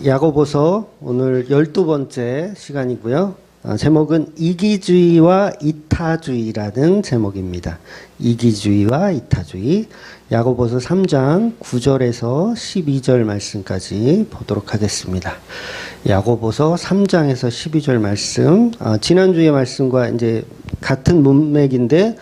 야고보서 오늘 12번째 시간이고요. 제목은 이기주의와 이타주의라는 제목입니다. 이기주의와 이타주의. 야고보서 3장 9절에서 12절 말씀까지 보도록 하겠습니다. 야고보서 3장에서 12절 말씀. 지난주의 말씀과 이제 같은 문맥인데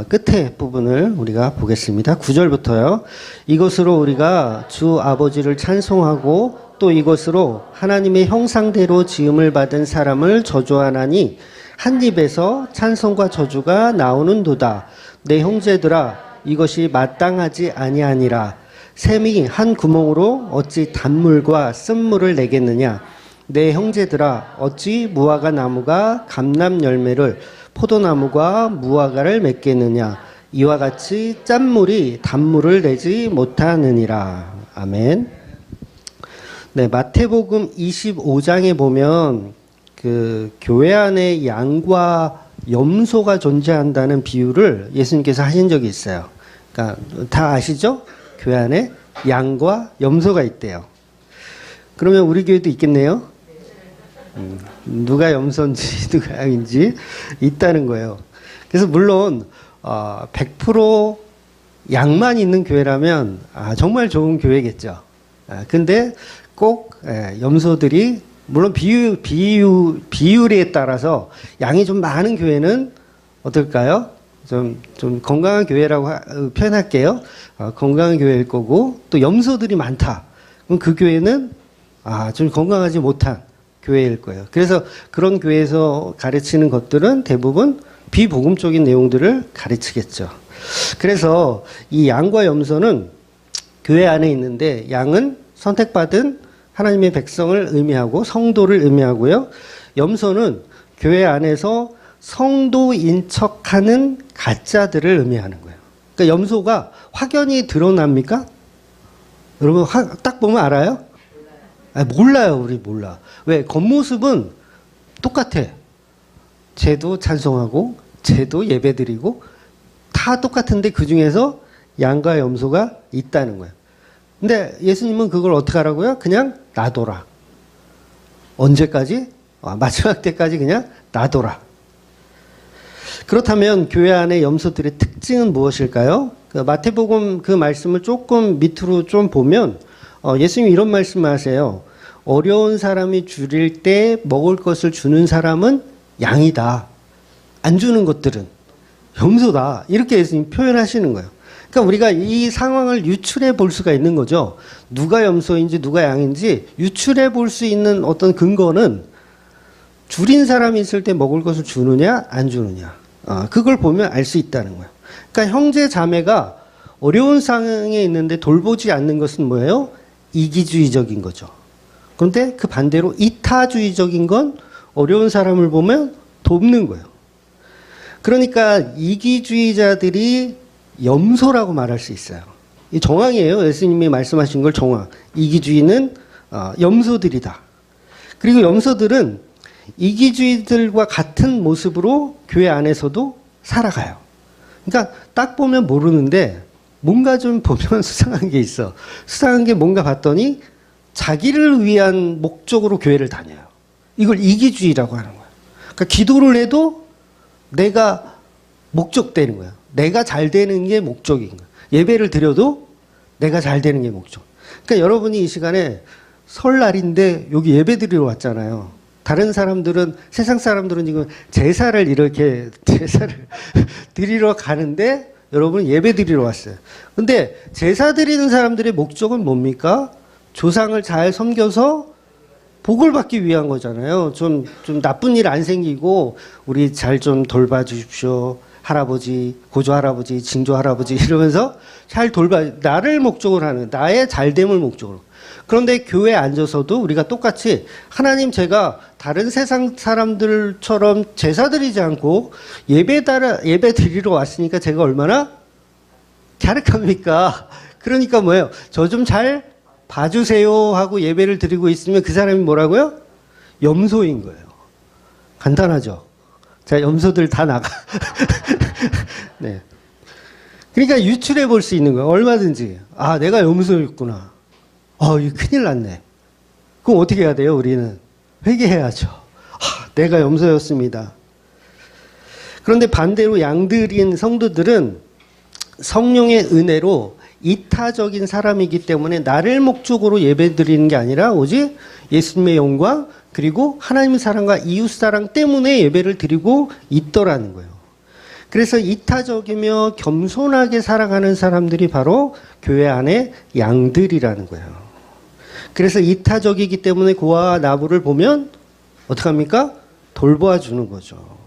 끝에 부분을 우리가 보겠습니다. 9절부터요. 이것으로 우리가 주 아버지를 찬송하고 또 이것으로 하나님의 형상대로 지음을 받은 사람을 저주하나니 한 입에서 찬송과 저주가 나오는도다. 내 형제들아, 이것이 마땅하지 아니하니라. 샘이 한 구멍으로 어찌 단물과 쓴물을 내겠느냐. 내 형제들아, 어찌 무화과 나무가 감람 열매를 포도나무가 무화과를 맺겠느냐. 이와 같이 짠물이 단물을 내지 못하느니라. 아멘. 네, 마태복음 25장에 보면 그 교회 안에 양과 염소가 존재한다는 비유를 예수님께서 하신 적이 있어요. 그러니까 다 아시죠? 교회 안에 양과 염소가 있대요. 그러면 우리 교회도 있겠네요. 누가 염소인지 누가 양인지 있다는 거예요. 그래서 물론 100% 양만 있는 교회라면 정말 좋은 교회겠죠. 근데 꼭 염소들이 물론 비율에 따라서 양이 좀 많은 교회는 어떨까요? 좀 건강한 교회라고 표현할게요. 건강한 교회일 거고 또 염소들이 많다. 그럼 그 교회는 좀 건강하지 못한 교회일 거예요. 그래서 그런 교회에서 가르치는 것들은 대부분 비복음적인 내용들을 가르치겠죠. 그래서 이 양과 염소는 교회 안에 있는데 양은 선택받은 하나님의 백성을 의미하고 성도를 의미하고요. 염소는 교회 안에서 성도인 척하는 가짜들을 의미하는 거예요. 그러니까 염소가 확연히 드러납니까? 여러분 딱 보면 알아요? 몰라요. 우리 몰라. 왜? 겉모습은 똑같아. 쟤도 찬송하고 쟤도 예배드리고 다 똑같은데 그 중에서 양과 염소가 있다는 거예요. 근데 예수님은 그걸 어떻게 하라고요? 그냥 놔둬라. 언제까지? 마지막 때까지 그냥 놔둬라. 그렇다면 교회 안의 염소들의 특징은 무엇일까요? 마태복음 그 말씀을 조금 밑으로 좀 보면 예수님이 이런 말씀을 하세요. 어려운 사람이 줄일 때 먹을 것을 주는 사람은 양이다. 안 주는 것들은 염소다. 이렇게 예수님이 표현하시는 거예요. 그러니까 우리가 이 상황을 유출해 볼 수가 있는 거죠. 누가 염소인지 누가 양인지 유출해 볼 수 있는 어떤 근거는 줄인 사람이 있을 때 먹을 것을 주느냐 안 주느냐. 그걸 보면 알 수 있다는 거예요. 그러니까 형제 자매가 어려운 상황에 있는데 돌보지 않는 것은 뭐예요? 이기주의적인 거죠. 그런데 그 반대로 이타주의적인 건 어려운 사람을 보면 돕는 거예요. 그러니까 이기주의자들이 염소라고 말할 수 있어요. 이 정황이에요. 예수님이 말씀하신 걸 정황. 이기주의는 염소들이다. 그리고 염소들은 이기주의들과 같은 모습으로 교회 안에서도 살아가요. 그러니까 딱 보면 모르는데 뭔가 좀 보면 수상한 게 있어. 수상한 게 뭔가 봤더니 자기를 위한 목적으로 교회를 다녀요. 이걸 이기주의라고 하는 거예요. 그러니까 기도를 해도 내가 목적되는 거예요. 내가 잘 되는 게 목적인 거예요. 예배를 드려도 내가 잘 되는 게 목적. 그러니까 여러분이 이 시간에 설날인데 여기 예배 드리러 왔잖아요. 다른 사람들은, 세상 사람들은 지금 제사를 드리러 가는데 여러분은 예배 드리러 왔어요. 근데 제사 드리는 사람들의 목적은 뭡니까? 조상을 잘 섬겨서 복을 받기 위한 거잖아요. 좀 나쁜 일 안 생기고 우리 잘 좀 돌봐주십시오. 할아버지, 고조 할아버지, 징조 할아버지 이러면서 잘 나를 목적으로 하는, 나의 잘됨을 목적으로. 그런데 교회에 앉아서도 우리가 똑같이 하나님, 제가 다른 세상 사람들처럼 제사 드리지 않고 예배 드리러 왔으니까 제가 얼마나 갸륵합니까? 그러니까 뭐예요? 저 좀 잘 봐주세요 하고 예배를 드리고 있으면 그 사람이 뭐라고요? 염소인 거예요. 간단하죠? 자, 염소들 다 나가. 네. 그러니까 유출해 볼 수 있는 거예요. 얼마든지. 내가 염소였구나. 이거 큰일 났네. 그럼 어떻게 해야 돼요? 우리는 회개해야죠. 내가 염소였습니다. 그런데 반대로 양들인 성도들은 성령의 은혜로 이타적인 사람이기 때문에 나를 목적으로 예배드리는 게 아니라 오직 예수님의 영광 그리고 하나님의 사랑과 이웃 사랑 때문에 예배를 드리고 있더라는 거예요. 그래서 이타적이며 겸손하게 살아가는 사람들이 바로 교회 안에 양들이라는 거예요. 그래서 이타적이기 때문에 고아와 나부를 보면 어떡합니까? 돌보아 주는 거죠.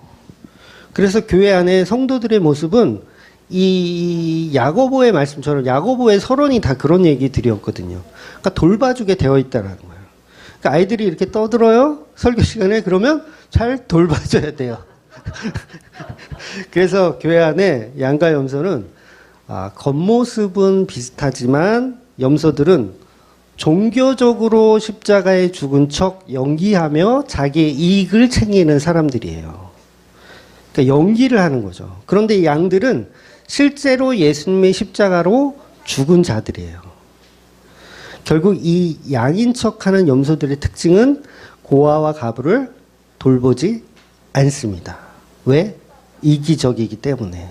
그래서 교회 안에 성도들의 모습은 이 야고보의 말씀처럼 야고보의 서론이 다 그런 얘기들이었거든요. 그러니까 돌봐주게 되어 있다는 거예요. 그러니까 아이들이 이렇게 떠들어요. 설교 시간에 그러면 잘 돌봐줘야 돼요. 그래서 교회 안에 양과 염소는 겉모습은 비슷하지만 염소들은 종교적으로 십자가에 죽은 척 연기하며 자기의 이익을 챙기는 사람들이에요. 그러니까 연기를 하는 거죠. 그런데 이 양들은 실제로 예수님의 십자가로 죽은 자들이에요. 결국 이 양인 척하는 염소들의 특징은 고아와 가부를 돌보지 않습니다. 왜? 이기적이기 때문에.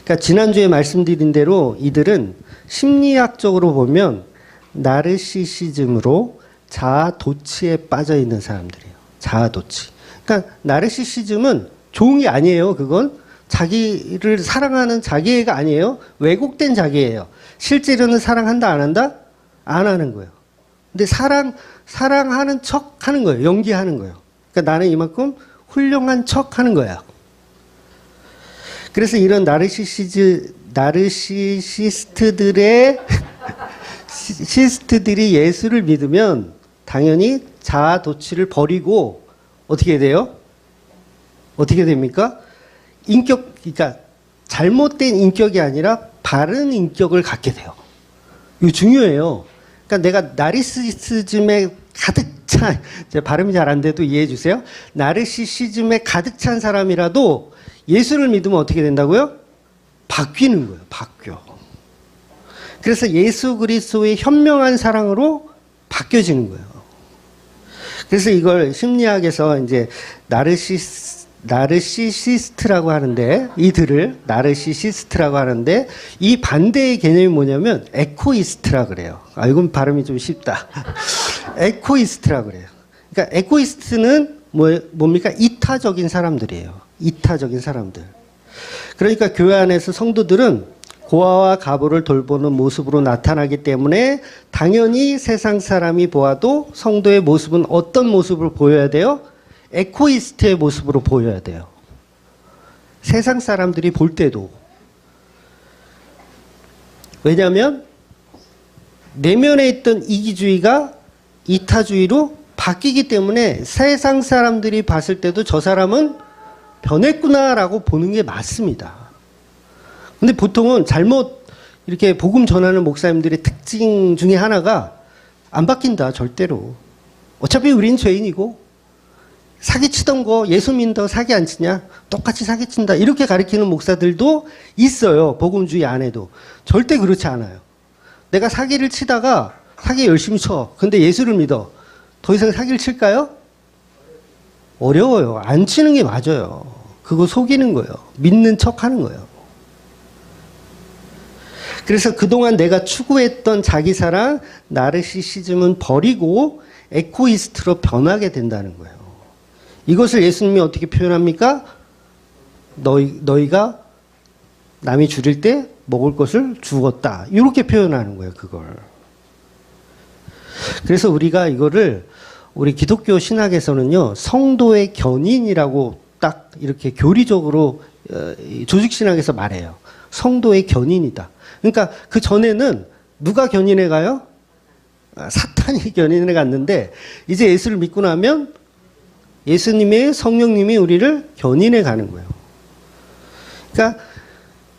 그러니까 지난주에 말씀드린 대로 이들은 심리학적으로 보면 나르시시즘으로 자아도취에 빠져 있는 사람들이에요. 자아도취. 그러니까 나르시시즘은 좋은 게 아니에요. 그건 자기를 사랑하는 자기애가 아니에요. 왜곡된 자기애예요. 실제로는 사랑한다 안 한다? 안 하는 거예요. 근데 사랑하는 척 하는 거예요. 연기하는 거예요. 그러니까 나는 이만큼 훌륭한 척 하는 거야. 그래서 이런 나르시시스트들이 예수를 믿으면 당연히 자아도취를 버리고 어떻게 돼요? 어떻게 됩니까? 그러니까 잘못된 인격이 아니라 바른 인격을 갖게 돼요. 이거 중요해요. 그러니까 내가 나르시시즘에 가득 찬, 제 발음이 잘 안 돼도 이해해 주세요. 나르시시즘에 가득 찬 사람이라도 예수를 믿으면 어떻게 된다고요? 바뀌는 거예요. 바뀌어. 그래서 예수 그리스도의 현명한 사랑으로 바뀌어지는 거예요. 그래서 이걸 심리학에서 이제 나르시시스트라고 하는데, 이들을 나르시시스트라고 하는데, 이 반대의 개념이 뭐냐면 에코이스트라 그래요. 이건 발음이 좀 쉽다. 에코이스트라 그래요. 그러니까 에코이스트는 뭡니까? 이타적인 사람들이에요. 이타적인 사람들. 그러니까 교회 안에서 성도들은 고아와 가부를 돌보는 모습으로 나타나기 때문에 당연히 세상 사람이 보아도 성도의 모습은 어떤 모습을 보여야 돼요? 에코이스트의 모습으로 보여야 돼요. 세상 사람들이 볼 때도. 왜냐하면 내면에 있던 이기주의가 이타주의로 바뀌기 때문에 세상 사람들이 봤을 때도 저 사람은 변했구나라고 보는 게 맞습니다. 근데 보통은 잘못 이렇게 복음 전하는 목사님들의 특징 중에 하나가 안 바뀐다, 절대로. 어차피 우린 죄인이고 사기치던 거 예수 믿는다고 사기 안 치냐? 똑같이 사기친다. 이렇게 가르치는 목사들도 있어요. 복음주의 안에도. 절대 그렇지 않아요. 내가 사기를 치다가 사기 열심히 쳐. 근데 예수를 믿어. 더 이상 사기를 칠까요? 어려워요. 안 치는 게 맞아요. 그거 속이는 거예요. 믿는 척 하는 거예요. 그래서 그동안 내가 추구했던 자기 사랑, 나르시시즘은 버리고 에코이스트로 변하게 된다는 거예요. 이것을 예수님이 어떻게 표현합니까? 너희가 남이 줄일 때 먹을 것을 주었다. 이렇게 표현하는 거예요, 그걸. 그래서 우리가 이거를 우리 기독교 신학에서는요, 성도의 견인이라고 딱 이렇게 교리적으로 조직신학에서 말해요. 성도의 견인이다. 그러니까 그 전에는 누가 견인해 가요? 사탄이 견인해 갔는데 이제 예수를 믿고 나면 예수님의 성령님이 우리를 견인해 가는 거예요. 그러니까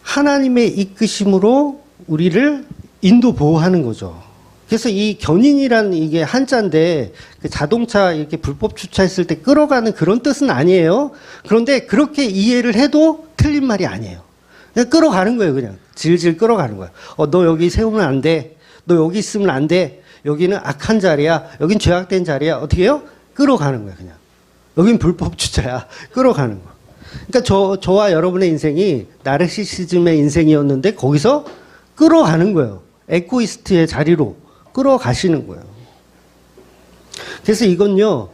하나님의 이끄심으로 우리를 인도 보호하는 거죠. 그래서 이 견인이란 이게 한자인데 그 자동차 이렇게 불법 주차했을 때 끌어가는 그런 뜻은 아니에요. 그런데 그렇게 이해를 해도 틀린 말이 아니에요. 그냥 끌어가는 거예요. 그냥 질질 끌어가는 거예요. 너 여기 세우면 안 돼. 너 여기 있으면 안 돼. 여기는 악한 자리야. 여긴 죄악된 자리야. 어떻게 해요? 끌어가는 거야, 그냥. 여긴 불법주자야. 끌어가는 거. 그러니까 저와 여러분의 인생이 나르시시즘의 인생이었는데 거기서 끌어가는 거예요. 에고이스트의 자리로 끌어가시는 거예요. 그래서 이건요,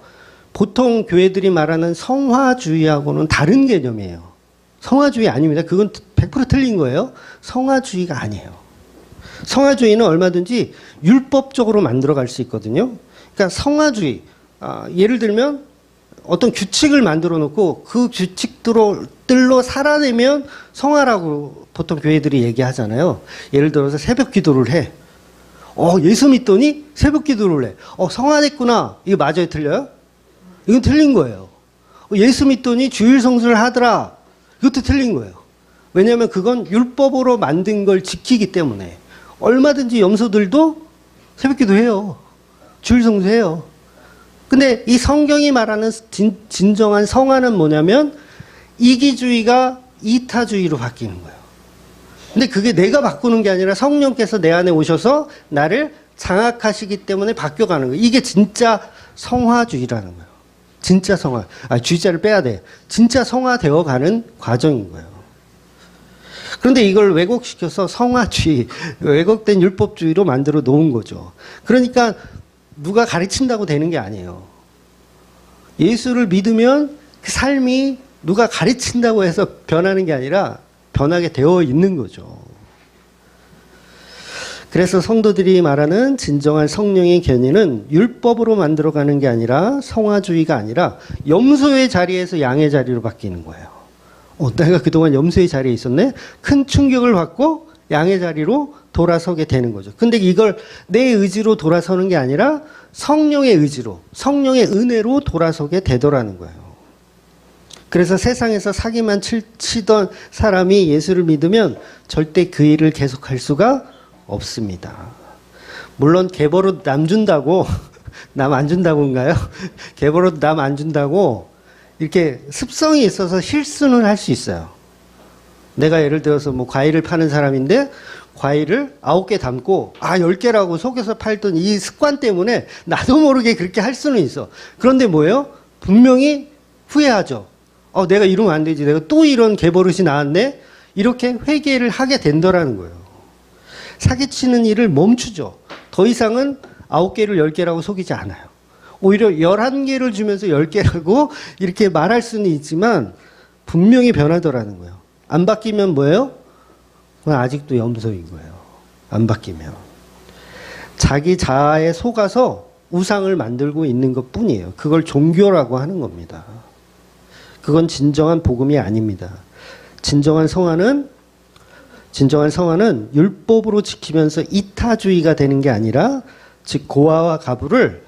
보통 교회들이 말하는 성화주의하고는 다른 개념이에요. 성화주의 아닙니다. 그건 100% 틀린 거예요. 성화주의가 아니에요. 성화주의는 얼마든지 율법적으로 만들어갈 수 있거든요. 그러니까 성화주의, 예를 들면 어떤 규칙을 만들어 놓고 그 규칙들로 살아내면 성화라고 보통 교회들이 얘기하잖아요. 예를 들어서 새벽 기도를 해. 예수 믿더니 새벽 기도를 해. 성화됐구나. 이거 맞아요? 틀려요? 이건 틀린 거예요. 예수 믿더니 주일 성수를 하더라. 이것도 틀린 거예요. 왜냐하면 그건 율법으로 만든 걸 지키기 때문에 얼마든지 염소들도 새벽 기도해요. 주일 성수해요. 근데 이 성경이 말하는 진정한 성화는 뭐냐면 이기주의가 이타주의로 바뀌는 거예요. 근데 그게 내가 바꾸는 게 아니라 성령께서 내 안에 오셔서 나를 장악하시기 때문에 바뀌어가는 거예요. 이게 진짜 성화주의라는 거예요. 진짜 성화. 주의자를 빼야 돼. 진짜 성화되어 가는 과정인 거예요. 그런데 이걸 왜곡시켜서 성화주의, 왜곡된 율법주의로 만들어 놓은 거죠. 그러니까 누가 가르친다고 되는 게 아니에요. 예수를 믿으면 그 삶이 누가 가르친다고 해서 변하는 게 아니라 변하게 되어 있는 거죠. 그래서 성도들이 말하는 진정한 성령의 견인은 율법으로 만들어가는 게 아니라 성화주의가 아니라 염소의 자리에서 양의 자리로 바뀌는 거예요. 내가 그동안 염소의 자리에 있었네? 큰 충격을 받고 양의 자리로 돌아서게 되는 거죠. 근데 이걸 내 의지로 돌아서는 게 아니라 성령의 의지로, 성령의 은혜로 돌아서게 되더라는 거예요. 그래서 세상에서 사기만 치던 사람이 예수를 믿으면 절대 그 일을 계속할 수가 없습니다. 물론 개버릇 남 준다고 남 안 준다고인가요? 개버릇 남 안 준다고 이렇게 습성이 있어서 실수는 할 수 있어요. 내가 예를 들어서 뭐 과일을 파는 사람인데 과일을 9개 담고 10개라고 속여서 팔던 이 습관 때문에 나도 모르게 그렇게 할 수는 있어. 그런데 뭐예요? 분명히 후회하죠. 내가 이러면 안 되지. 내가 또 이런 개버릇이 나왔네. 이렇게 회개를 하게 된다라는 거예요. 사기치는 일을 멈추죠. 더 이상은 9개를 10개라고 속이지 않아요. 오히려 11개를 주면서 10개라고 이렇게 말할 수는 있지만 분명히 변하더라는 거예요. 안 바뀌면 뭐예요? 그건 아직도 염소인 거예요. 안 바뀌면. 자기 자아에 속아서 우상을 만들고 있는 것 뿐이에요. 그걸 종교라고 하는 겁니다. 그건 진정한 복음이 아닙니다. 진정한 성화는 율법으로 지키면서 이타주의가 되는 게 아니라, 즉 고아와 가부를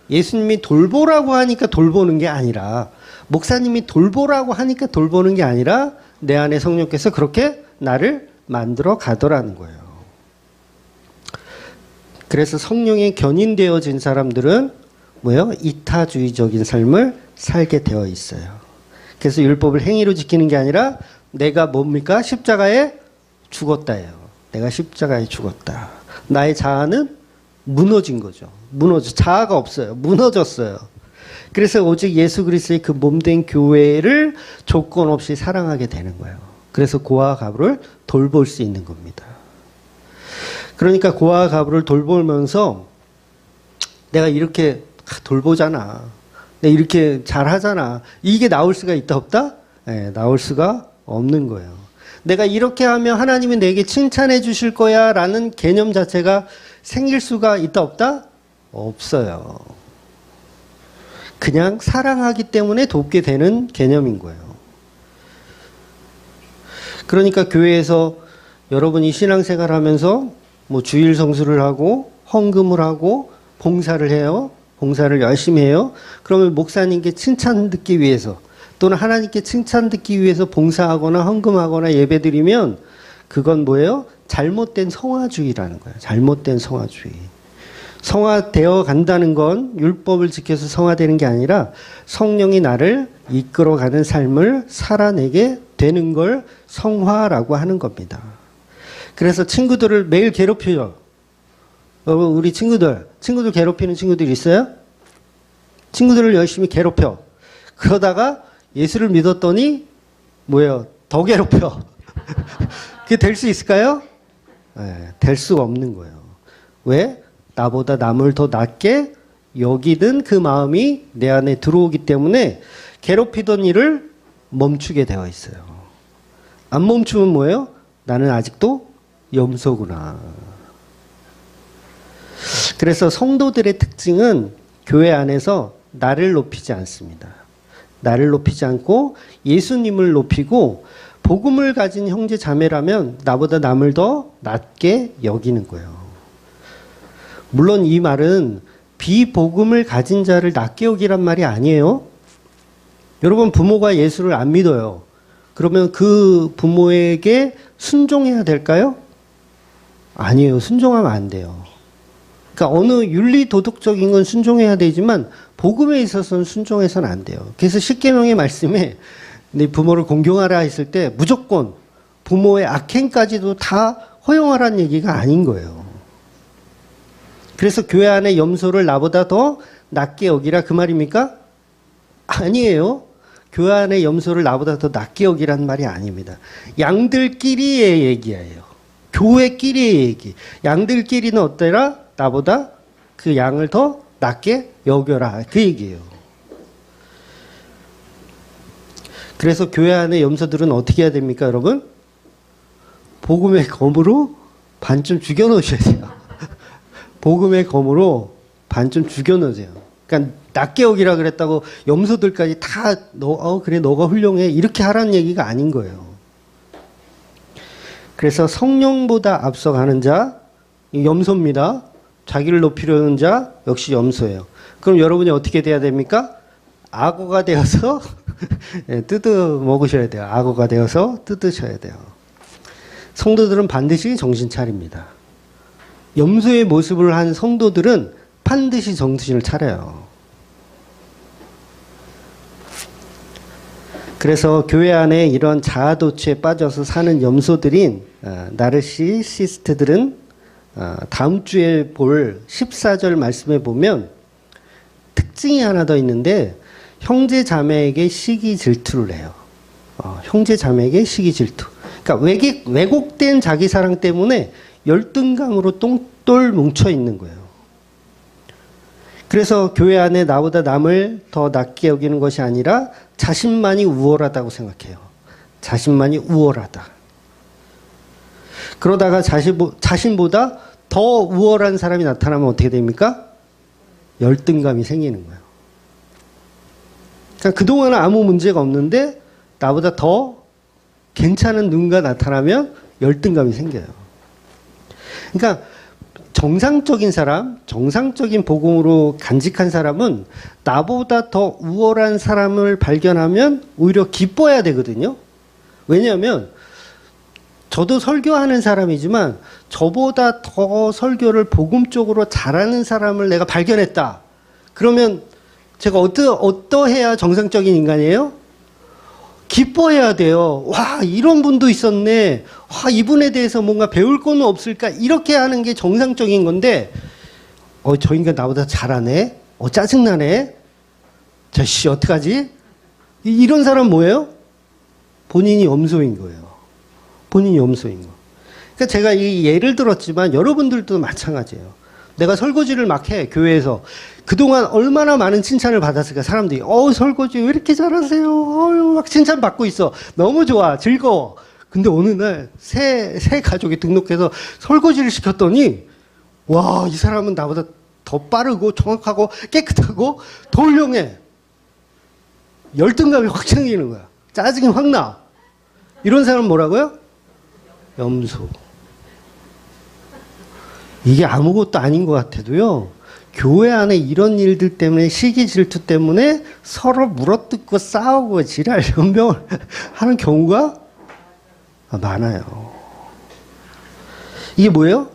예수님이 돌보라고 하니까 돌보는 게 아니라, 목사님이 돌보라고 하니까 돌보는 게 아니라 내 안에 성령께서 그렇게 나를 만들어 가더라는 거예요. 그래서 성령에 견인되어진 사람들은 뭐예요? 이타주의적인 삶을 살게 되어 있어요. 그래서 율법을 행위로 지키는 게 아니라 내가 뭡니까? 십자가에 죽었다예요. 내가 십자가에 죽었다. 나의 자아는 무너진 거죠. 자아가 없어요. 무너졌어요. 그래서 오직 예수 그리스도의 그 몸된 교회를 조건 없이 사랑하게 되는 거예요. 그래서 고아와 가부를 돌볼 수 있는 겁니다. 그러니까 고아와 가부를 돌보면서 내가 이렇게 돌보잖아. 내가 이렇게 잘하잖아. 이게 나올 수가 있다 없다? 네, 나올 수가 없는 거예요. 내가 이렇게 하면 하나님이 내게 칭찬해 주실 거야 라는 개념 자체가 생길 수가 있다 없다? 없어요. 그냥 사랑하기 때문에 돕게 되는 개념인 거예요. 그러니까 교회에서 여러분이 신앙생활 하면서 뭐 주일 성수를 하고 헌금을 하고 봉사를 해요. 봉사를 열심히 해요. 그러면 목사님께 칭찬 듣기 위해서 또는 하나님께 칭찬 듣기 위해서 봉사하거나 헌금하거나 예배드리면 그건 뭐예요? 잘못된 성화주의라는 거예요. 잘못된 성화주의. 성화되어 간다는 건 율법을 지켜서 성화되는 게 아니라 성령이 나를 이끌어가는 삶을 살아내게 되는 걸 성화라고 하는 겁니다. 그래서 친구들을 매일 괴롭혀요. 우리 친구들 괴롭히는 친구들 있어요? 친구들을 열심히 괴롭혀. 그러다가 예수를 믿었더니 뭐예요? 더 괴롭혀. 그게 될 수 있을까요? 네, 될 수가 없는 거예요. 왜? 나보다 남을 더 낮게 여기는 그 마음이 내 안에 들어오기 때문에 괴롭히던 일을 멈추게 되어 있어요. 안 멈추면 뭐예요? 나는 아직도 염소구나. 그래서 성도들의 특징은 교회 안에서 나를 높이지 않습니다. 나를 높이지 않고 예수님을 높이고 복음을 가진 형제 자매라면 나보다 남을 더 낮게 여기는 거예요. 물론 이 말은 비복음을 가진 자를 낮게 여기란 말이 아니에요. 여러분 부모가 예수를 안 믿어요. 그러면 그 부모에게 순종해야 될까요? 아니에요. 순종하면 안 돼요. 그러니까 어느 윤리 도덕적인 건 순종해야 되지만 복음에 있어서는 순종해서는 안 돼요. 그래서 십계명의 말씀에 네 부모를 공경하라 했을 때 무조건 부모의 악행까지도 다 허용하라는 얘기가 아닌 거예요. 그래서 교회 안에 염소를 나보다 더 낮게 여기라 그 말입니까? 아니에요. 교회 안에 염소를 나보다 더 낮게 여기라는 말이 아닙니다. 양들끼리의 얘기예요. 교회끼리의 얘기. 양들끼리는 어때라? 나보다 그 양을 더 낮게 여겨라. 그 얘기예요. 그래서 교회 안에 염소들은 어떻게 해야 됩니까, 여러분? 복음의 검으로 반쯤 죽여놓으셔야 돼요. 복음의 검으로 반쯤 죽여놓으세요. 그러니까 낮게 여기라 그랬다고 염소들까지 다 그래 너가 훌륭해 이렇게 하라는 얘기가 아닌 거예요. 그래서 성령보다 앞서가는 자 염소입니다. 자기를 높이려는 자 역시 염소예요. 그럼 여러분이 어떻게 돼야 됩니까? 악어가 되어서 뜯어 먹으셔야 돼요. 악어가 되어서 뜯으셔야 돼요. 성도들은 반드시 정신 차립니다. 염소의 모습을 한 성도들은 반드시 정신을 차려요. 그래서 교회 안에 이런 자아도취에 빠져서 사는 염소들인 나르시시스트들은 다음 주에 볼 14절 말씀에 보면 특징이 하나 더 있는데 형제 자매에게 시기 질투를 해요. 형제 자매에게 시기 질투. 그러니까 왜곡된 자기 사랑 때문에 열등감으로 똘똘 뭉쳐 있는 거예요. 그래서 교회 안에 나보다 남을 더 낮게 여기는 것이 아니라 자신만이 우월하다고 생각해요. 자신만이 우월하다. 그러다가 자신보다 더 우월한 사람이 나타나면 어떻게 됩니까? 열등감이 생기는 거예요. 그러니까 그동안은 아무 문제가 없는데 나보다 더 괜찮은 누군가 나타나면 열등감이 생겨요. 그러니까 정상적인 사람, 정상적인 복음으로 간직한 사람은 나보다 더 우월한 사람을 발견하면 오히려 기뻐해야 되거든요. 왜냐하면 저도 설교하는 사람이지만 저보다 더 설교를 복음적으로 잘하는 사람을 내가 발견했다. 그러면 제가 어떠해야 정상적인 인간이에요? 기뻐해야 돼요. 와, 이런 분도 있었네. 와, 이분에 대해서 뭔가 배울 거는 없을까? 이렇게 하는 게 정상적인 건데, 저 인간 나보다 잘하네? 짜증나네? 씨, 어떡하지? 이런 사람 뭐예요? 본인이 염소인 거예요. 본인이 염소인 거. 그러니까 제가 이 예를 들었지만 여러분들도 마찬가지예요. 내가 설거지를 막 해, 교회에서. 그동안 얼마나 많은 칭찬을 받았을까, 사람들이. 설거지 왜 이렇게 잘하세요? 막 칭찬받고 있어. 너무 좋아, 즐거워. 근데 어느 날 새 가족이 등록해서 설거지를 시켰더니, 와, 이 사람은 나보다 더 빠르고 정확하고 깨끗하고 더 훌륭해. 열등감이 확 생기는 거야. 짜증이 확 나. 이런 사람은 뭐라고요? 염소. 이게 아무것도 아닌 것 같아도요. 교회 안에 이런 일들 때문에 시기 질투 때문에 서로 물어뜯고 싸우고 지랄 연병을 하는 경우가 많아요. 이게 뭐예요?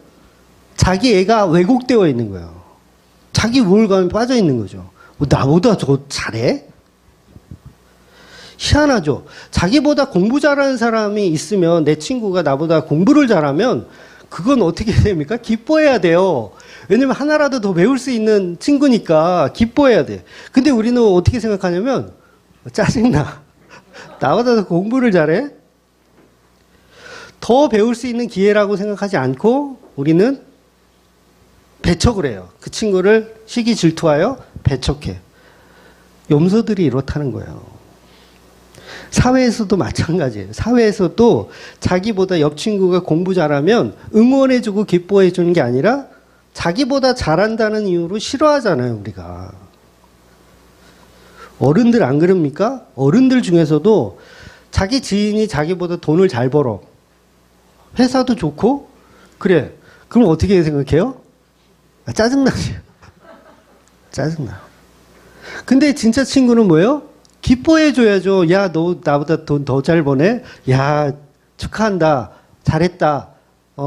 자기 애가 왜곡되어 있는 거예요. 자기 우월감에 빠져 있는 거죠. 나보다 저 잘해? 희한하죠. 자기보다 공부 잘하는 사람이 있으면 내 친구가 나보다 공부를 잘하면 그건 어떻게 됩니까? 기뻐해야 돼요. 왜냐면 하나라도 더 배울 수 있는 친구니까 기뻐해야 돼. 근데 우리는 어떻게 생각하냐면 짜증나. 나보다 더 공부를 잘해? 더 배울 수 있는 기회라고 생각하지 않고 우리는 배척을 해요. 그 친구를 시기 질투하여 배척해. 염소들이 이렇다는 거예요. 사회에서도 마찬가지예요. 사회에서도 자기보다 옆 친구가 공부 잘하면 응원해주고 기뻐해주는 게 아니라 자기보다 잘한다는 이유로 싫어하잖아요, 우리가. 어른들 안 그럽니까? 어른들 중에서도 자기 지인이 자기보다 돈을 잘 벌어. 회사도 좋고, 그래. 그럼 어떻게 생각해요? 짜증나죠. 짜증나. 근데 진짜 친구는 뭐예요? 기뻐해줘야죠. 야, 너 나보다 돈 더 잘 버네? 야, 축하한다. 잘했다.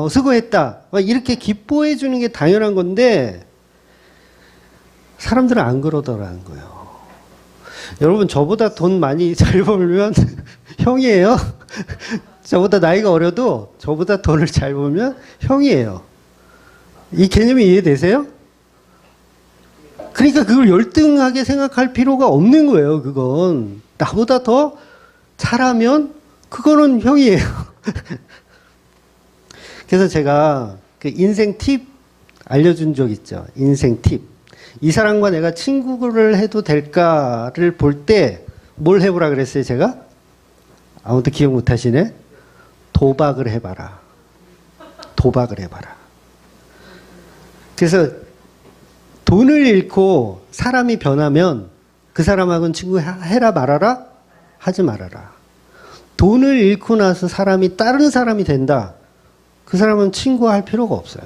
수고했다. 이렇게 기뻐해주는 게 당연한 건데, 사람들은 안 그러더라는 거예요. 여러분, 저보다 돈 많이 잘 벌면 형이에요. 저보다 나이가 어려도 저보다 돈을 잘 벌면 형이에요. 이 개념이 이해되세요? 그러니까 그걸 열등하게 생각할 필요가 없는 거예요, 그건. 나보다 더 잘하면 그거는 형이에요. 그래서 제가 그 인생 팁 알려준 적 있죠. 인생 팁. 이 사람과 내가 친구를 해도 될까를 볼 때 뭘 해보라 그랬어요, 제가? 아무도 기억 못 하시네? 도박을 해봐라. 도박을 해봐라. 그래서 돈을 잃고 사람이 변하면 그 사람하고는 친구 해라 말아라? 하지 말아라. 돈을 잃고 나서 사람이 다른 사람이 된다. 그 사람은 친구할 필요가 없어요.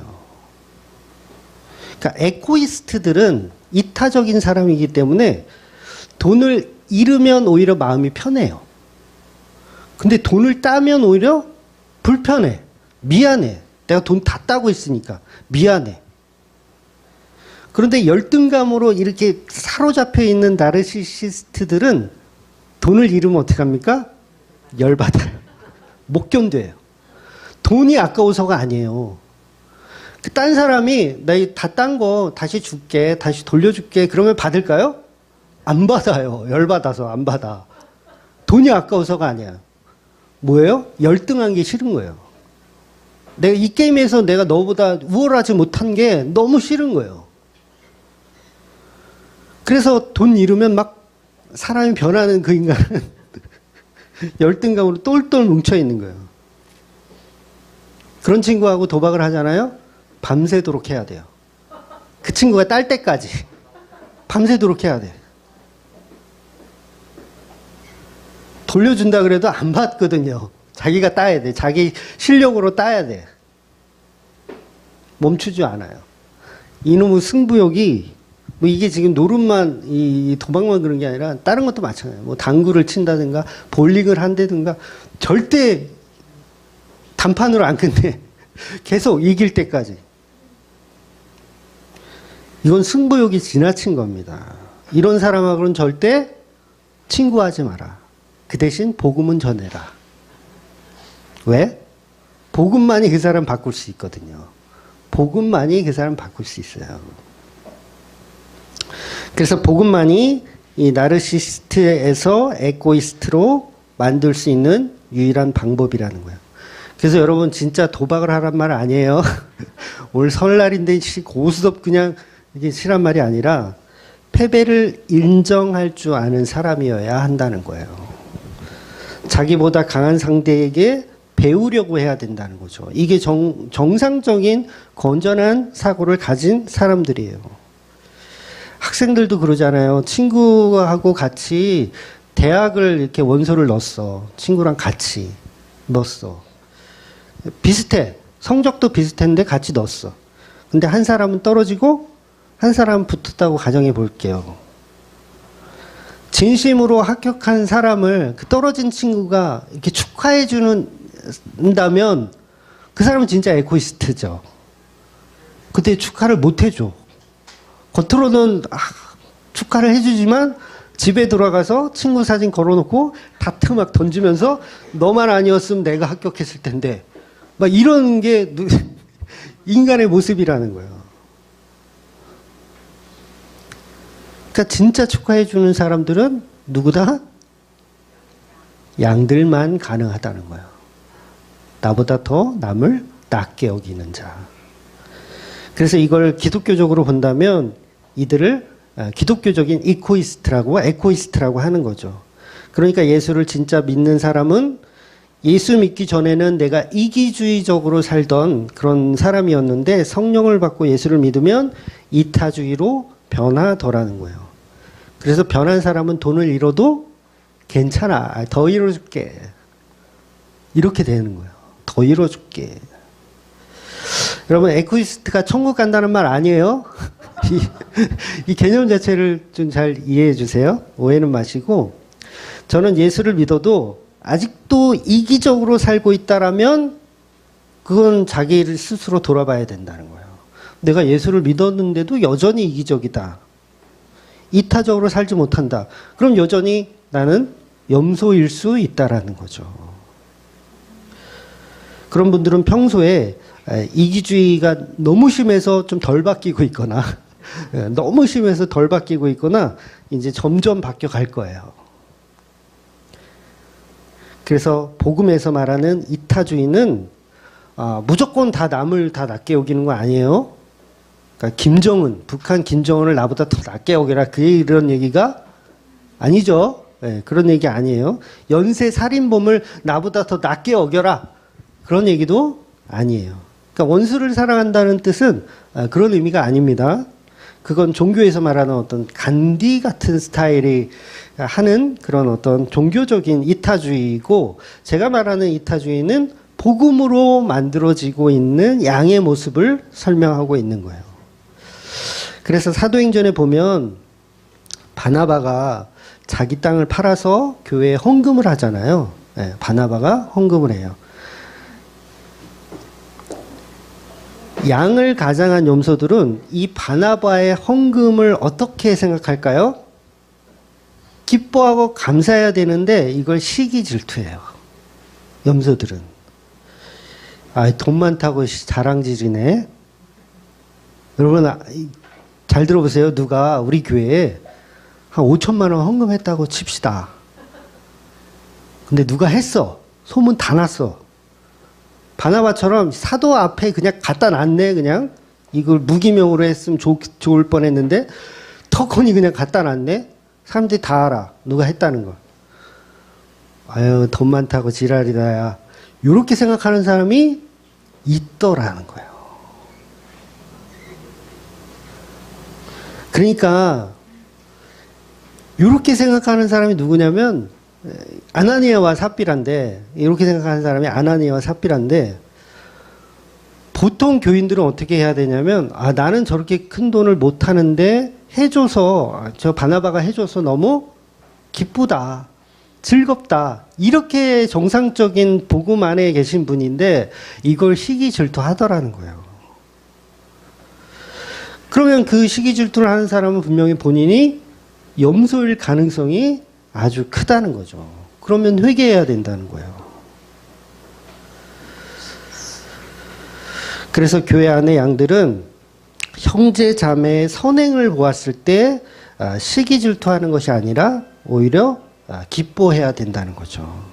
그러니까 에고이스트들은 이타적인 사람이기 때문에 돈을 잃으면 오히려 마음이 편해요. 근데 돈을 따면 오히려 불편해. 미안해. 내가 돈 다 따고 있으니까 미안해. 그런데 열등감으로 이렇게 사로잡혀 있는 나르시시스트들은 돈을 잃으면 어떡합니까? 열받아요. 못 견뎌요. 돈이 아까워서가 아니에요. 딴 사람이 나 다 딴 거 다시 줄게, 다시 돌려줄게 그러면 받을까요? 안 받아요. 열받아서 안 받아. 돈이 아까워서가 아니야. 뭐예요? 열등한 게 싫은 거예요. 내가 이 게임에서 내가 너보다 우월하지 못한 게 너무 싫은 거예요. 그래서 돈 잃으면 막 사람이 변하는 그 인간은 열등감으로 똘똘 뭉쳐 있는 거예요. 그런 친구하고 도박을 하잖아요. 밤새도록 해야 돼요. 그 친구가 딸 때까지 밤새도록 해야 돼. 돌려준다 그래도 안 받거든요. 자기가 따야 돼. 자기 실력으로 따야 돼. 멈추지 않아요. 이놈의 승부욕이 뭐 이게 지금 노름만 이 도박만 그런 게 아니라 다른 것도 마찬가지예요. 뭐 당구를 친다든가 볼링을 한다든가 절대 단판으로 안 끝내. 계속 이길 때까지. 이건 승부욕이 지나친 겁니다. 이런 사람하고는 절대 친구하지 마라. 그 대신 복음은 전해라. 왜? 복음만이 그 사람 바꿀 수 있거든요. 복음만이 그 사람 바꿀 수 있어요. 그래서 복음만이 이 나르시스트에서 에고이스트로 만들 수 있는 유일한 방법이라는 거예요. 그래서 여러분 진짜 도박을 하란 말 아니에요. 오늘 설날인데 고스톱 그냥 이게 실한 말이 아니라 패배를 인정할 줄 아는 사람이어야 한다는 거예요. 자기보다 강한 상대에게 배우려고 해야 된다는 거죠. 이게 정상적인 건전한 사고를 가진 사람들이에요. 학생들도 그러잖아요. 친구하고 같이 대학을 이렇게 원서를 넣었어. 친구랑 같이 넣었어. 비슷해. 성적도 비슷했는데 같이 넣었어. 근데 한 사람은 떨어지고 한 사람은 붙었다고 가정해 볼게요. 진심으로 합격한 사람을 그 떨어진 친구가 이렇게 축하해 준다면 그 사람은 진짜 에고이스트죠. 근데 축하를 못 해줘. 겉으로는 축하를 해주지만 집에 돌아가서 친구 사진 걸어놓고 다트 막 던지면서 너만 아니었으면 내가 합격했을 텐데 막 이런 게 인간의 모습이라는 거예요. 그러니까 진짜 축하해 주는 사람들은 누구다? 양들만 가능하다는 거예요. 나보다 더 남을 낮게 여기는 자. 그래서 이걸 기독교적으로 본다면 이들을 기독교적인 이코이스트라고 에코이스트라고 하는 거죠. 그러니까 예수를 진짜 믿는 사람은 예수 믿기 전에는 내가 이기주의적으로 살던 그런 사람이었는데 성령을 받고 예수를 믿으면 이타주의로 변하더라는 거예요. 그래서 변한 사람은 돈을 잃어도 괜찮아. 더 잃어줄게. 이렇게 되는 거예요. 더 잃어줄게. 여러분, 에코이스트가 천국 간다는 말 아니에요? 이 개념 자체를 좀 잘 이해해 주세요. 오해는 마시고. 저는 예수를 믿어도 아직도 이기적으로 살고 있다라면 그건 자기를 스스로 돌아봐야 된다는 거예요. 내가 예수를 믿었는데도 여전히 이기적이다. 이타적으로 살지 못한다. 그럼 여전히 나는 염소일 수 있다라는 거죠. 그런 분들은 평소에 이기주의가 너무 심해서 좀 덜 바뀌고 있거나 너무 심해서 덜 바뀌고 있거나 이제 점점 바뀌어 갈 거예요. 그래서 복음에서 말하는 이타주의는 무조건 다 남을 다 낮게 여기는 거 아니에요. 그러니까 김정은, 북한 김정은을 나보다 더 낮게 여기라 이런 얘기가 아니죠. 네, 그런 얘기 아니에요. 연쇄 살인범을 나보다 더 낮게 여겨라 그런 얘기도 아니에요. 그러니까 원수를 사랑한다는 뜻은 그런 의미가 아닙니다. 그건 종교에서 말하는 어떤 간디 같은 스타일이 하는 그런 어떤 종교적인 이타주의이고, 제가 말하는 이타주의는 복음으로 만들어지고 있는 양의 모습을 설명하고 있는 거예요. 그래서 사도행전에 보면 바나바가 자기 땅을 팔아서 교회에 헌금을 하잖아요. 네, 바나바가 헌금을 해요. 양을 가장한 염소들은 이 바나바의 헌금을 어떻게 생각할까요? 기뻐하고 감사해야 되는데 이걸 시기 질투해요. 염소들은. 돈 많다고 자랑질이네. 여러분 잘 들어보세요. 누가 우리 교회에 한 5천만 원 헌금했다고 칩시다. 근데 누가 했어. 소문 다 났어. 바나바처럼 사도 앞에 그냥 갖다 놨네. 그냥 이걸 무기명으로 했으면 좋을 뻔했는데 턱하니 그냥 갖다 놨네. 사람들이 다 알아. 누가 했다는 걸. 아유, 돈 많다고 지랄이다야. 이렇게 생각하는 사람이 있더라는 거예요. 그러니까 이렇게 생각하는 사람이 누구냐면 아나니아와 삽비라인데, 이렇게 생각하는 사람이 아나니아와 삽비라인데, 보통 교인들은 어떻게 해야 되냐면, 나는 저렇게 큰 돈을 못 하는데 해줘서, 저 바나바가 해줘서 너무 기쁘다, 즐겁다, 이렇게 정상적인 복음 안에 계신 분인데 이걸 시기 질투하더라는 거예요. 그러면 그 시기 질투를 하는 사람은 분명히 본인이 염소일 가능성이 아주 크다는 거죠. 그러면 회개해야 된다는 거예요. 그래서 교회 안의 양들은 형제 자매의 선행을 보았을 때 시기 질투하는 것이 아니라 오히려 기뻐해야 된다는 거죠.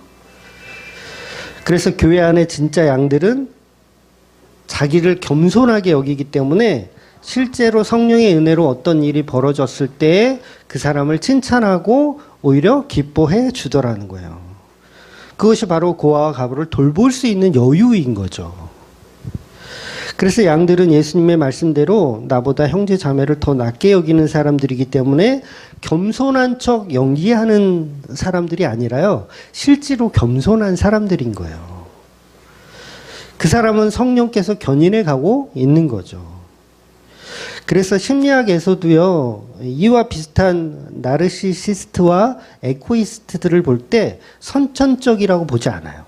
그래서 교회 안의 진짜 양들은 자기를 겸손하게 여기기 때문에 실제로 성령의 은혜로 어떤 일이 벌어졌을 때 그 사람을 칭찬하고 오히려 기뻐해 주더라는 거예요. 그것이 바로 고아와 가부를 돌볼 수 있는 여유인 거죠. 그래서 양들은 예수님의 말씀대로 나보다 형제 자매를 더 낮게 여기는 사람들이기 때문에 겸손한 척 연기하는 사람들이 아니라요, 실제로 겸손한 사람들인 거예요. 그 사람은 성령께서 견인해 가고 있는 거죠. 그래서 심리학에서도요, 이와 비슷한 나르시시스트와 에코이스트들을 볼 때 선천적이라고 보지 않아요.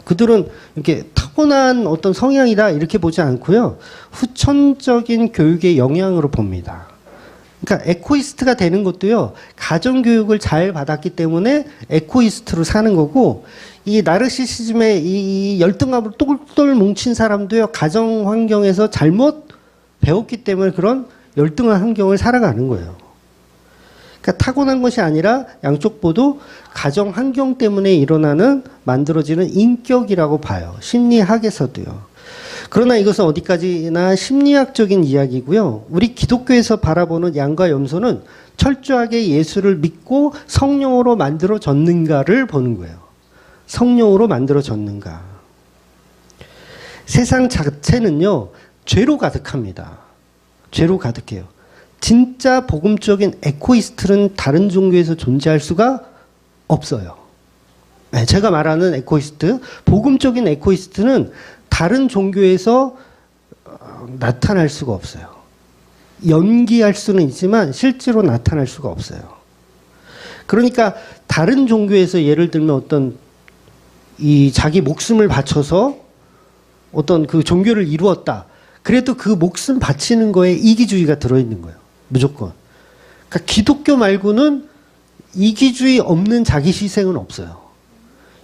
그들은 이렇게 타고난 어떤 성향이다 이렇게 보지 않고요, 후천적인 교육의 영향으로 봅니다. 그러니까 에코이스트가 되는 것도요, 가정교육을 잘 받았기 때문에 에코이스트로 사는 거고, 이 나르시시즘의 이 열등감으로 똘똘 뭉친 사람도요, 가정 환경에서 잘못 배웠기 때문에 그런 열등한 환경을 살아가는 거예요. 그러니까 타고난 것이 아니라 양쪽 모두 가정 환경 때문에 일어나는 만들어지는 인격이라고 봐요. 심리학에서도요. 그러나 이것은 어디까지나 심리학적인 이야기고요. 우리 기독교에서 바라보는 양과 염소는 철저하게 예수를 믿고 성령으로 만들어졌는가를 보는 거예요. 성령으로 만들어졌는가. 세상 자체는요, 죄로 가득합니다. 죄로 가득해요. 진짜 복음적인 에코이스트는 다른 종교에서 존재할 수가 없어요. 네, 제가 말하는 에코이스트, 복음적인 에코이스트는 다른 종교에서 나타날 수가 없어요. 연기할 수는 있지만 실제로 나타날 수가 없어요. 그러니까 다른 종교에서 예를 들면 어떤 이 자기 목숨을 바쳐서 어떤 그 종교를 이루었다. 그래도 그 목숨 바치는 거에 이기주의가 들어있는 거예요. 무조건. 그러니까 기독교 말고는 이기주의 없는 자기 희생은 없어요.